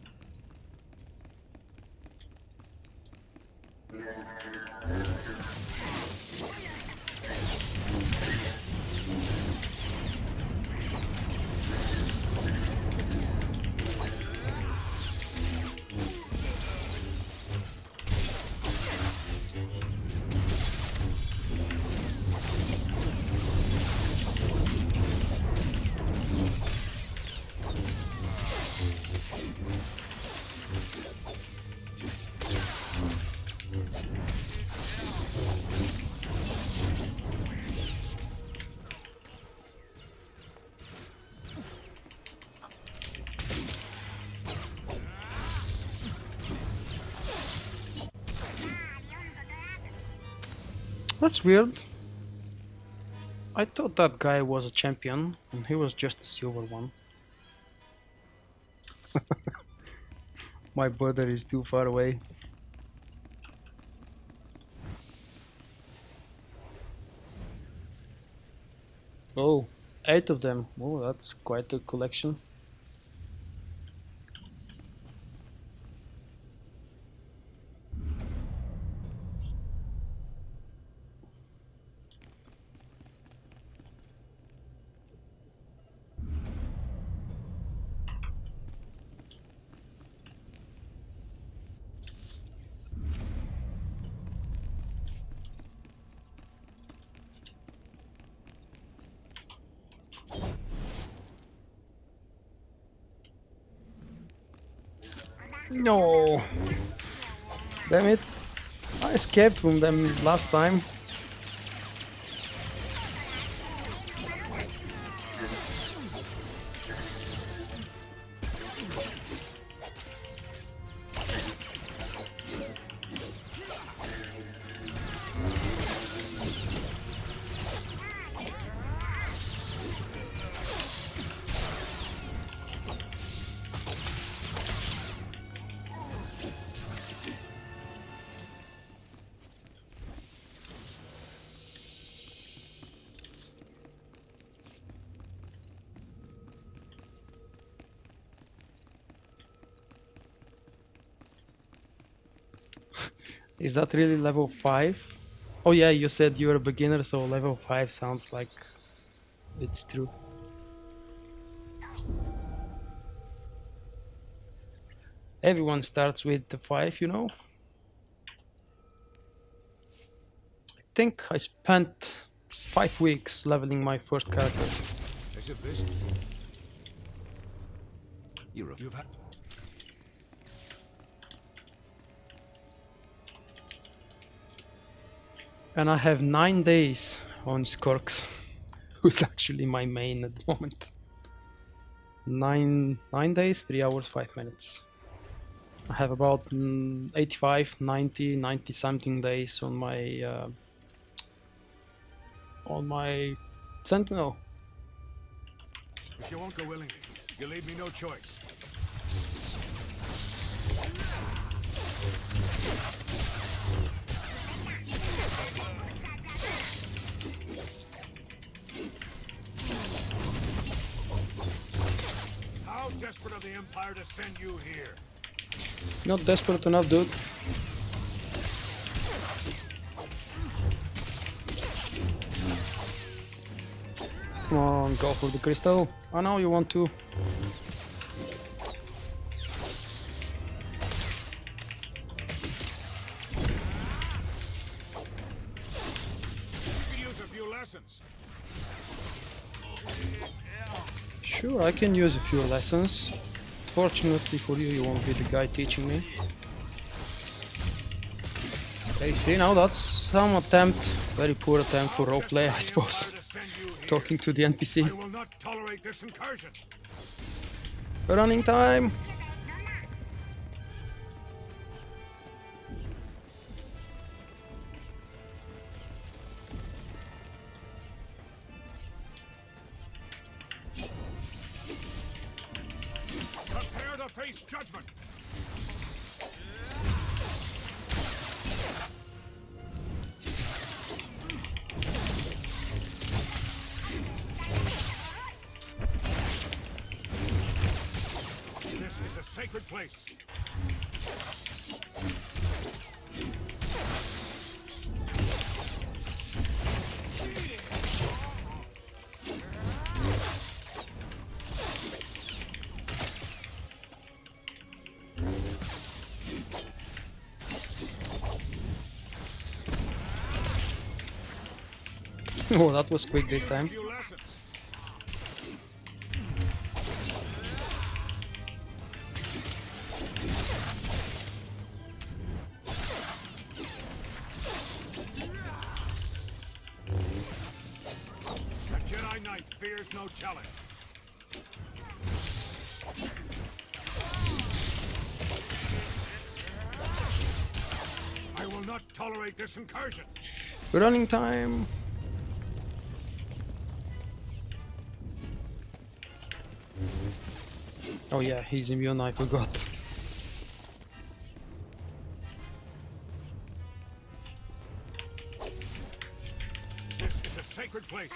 That's weird. I thought that guy was a champion, and he was just a silver one. My brother is too far away. Oh, 8 of them. Oh, that's quite a collection. No! Damn it! I escaped from them last time. Is that really level 5? Oh yeah, you said you're a beginner, so level 5 sounds like it's true. Everyone starts with the 5, you know? I think I spent 5 weeks leveling my first character. You've had... And I have 9 days on Skorks, who's actually my main at the moment. 9 days, 3 hours, 5 minutes. I have about 85, 90 something days on my Sentinel. If you won't go willingly, you leave me no choice. How desperate of the Empire to send you here? Not desperate enough, dude. Come Don't go for the crystal. I know you want to. Sure, I can use a few lessons. Fortunately for you, you won't be the guy teaching me. Okay, see, now that's some attempt, very poor attempt for roleplay, I suppose. Talking to the NPC. I will not tolerate this incursion. Running time! Prepare to face judgment. This is a sacred place. Oh, that was quick this time. The Jedi Knight fears no challenge. I will not tolerate this incursion. Running time! Oh yeah, he's immune, I forgot. This is a sacred place.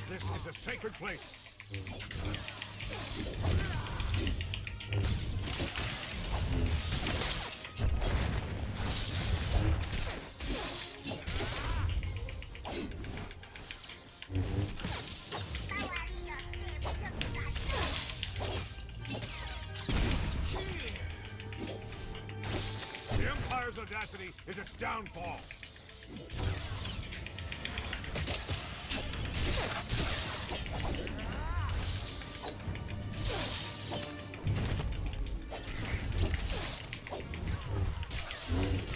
This is a sacred place. The Empire's audacity is its downfall.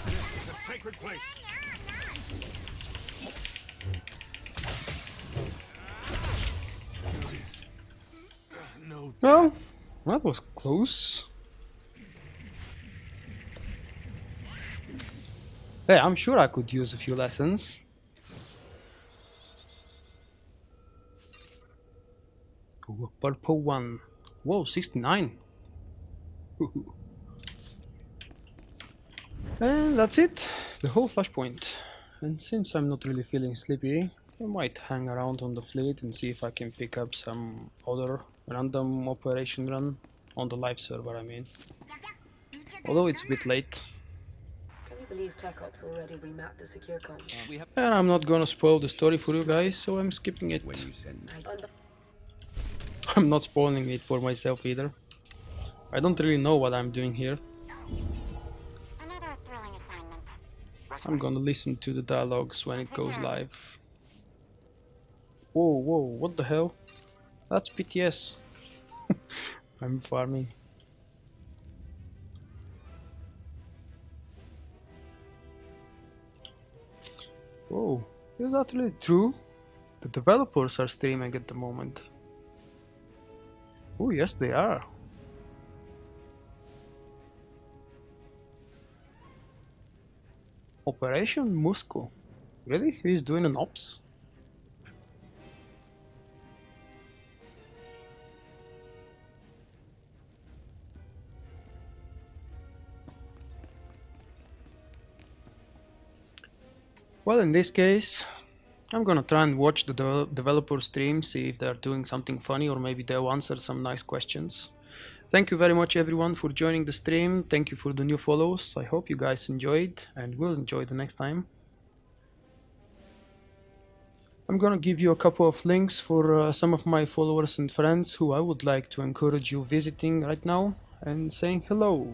This is a sacred place. No. Well, that was close. Hey, I'm sure I could use a few lessons. Ooh, a purple one. Whoa, 69. And that's it. The whole flashpoint. And since I'm not really feeling sleepy, I might hang around on the fleet and see if I can pick up some other random operation run on the live server, I mean. Although it's a bit late. Can you believe Tech Ops already remapped the secure comms? And I'm not gonna spoil the story for you guys, so I'm skipping it. I'm not spoiling it for myself either. I don't really know what I'm doing here. Another thrilling assignment. I'm gonna listen to the dialogues when it goes live. Whoa, whoa, what the hell? That's PTS. I'm farming. Whoa, is that really true? The developers are streaming at the moment. Oh yes, they are. Operation Moscow. Really? He's doing an ops? Well, in this case, I'm gonna try and watch the developer stream, see if they're doing something funny or maybe they'll answer some nice questions. Thank you very much everyone for joining the stream. Thank you for the new follows. I hope you guys enjoyed and will enjoy the next time. I'm gonna give you a couple of links for some of my followers and friends who I would like to encourage you visiting right now and saying hello.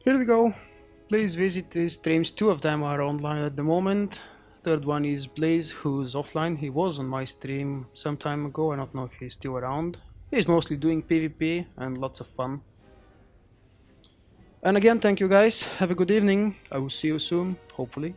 Here we go. Please visit these streams. 2 of them are online at the moment. Third one is Blaze, who's offline. He was on my stream some time ago. I don't know if he's still around. He's mostly doing PvP and lots of fun. And again, thank you guys. Have a good evening. I will see you soon, hopefully.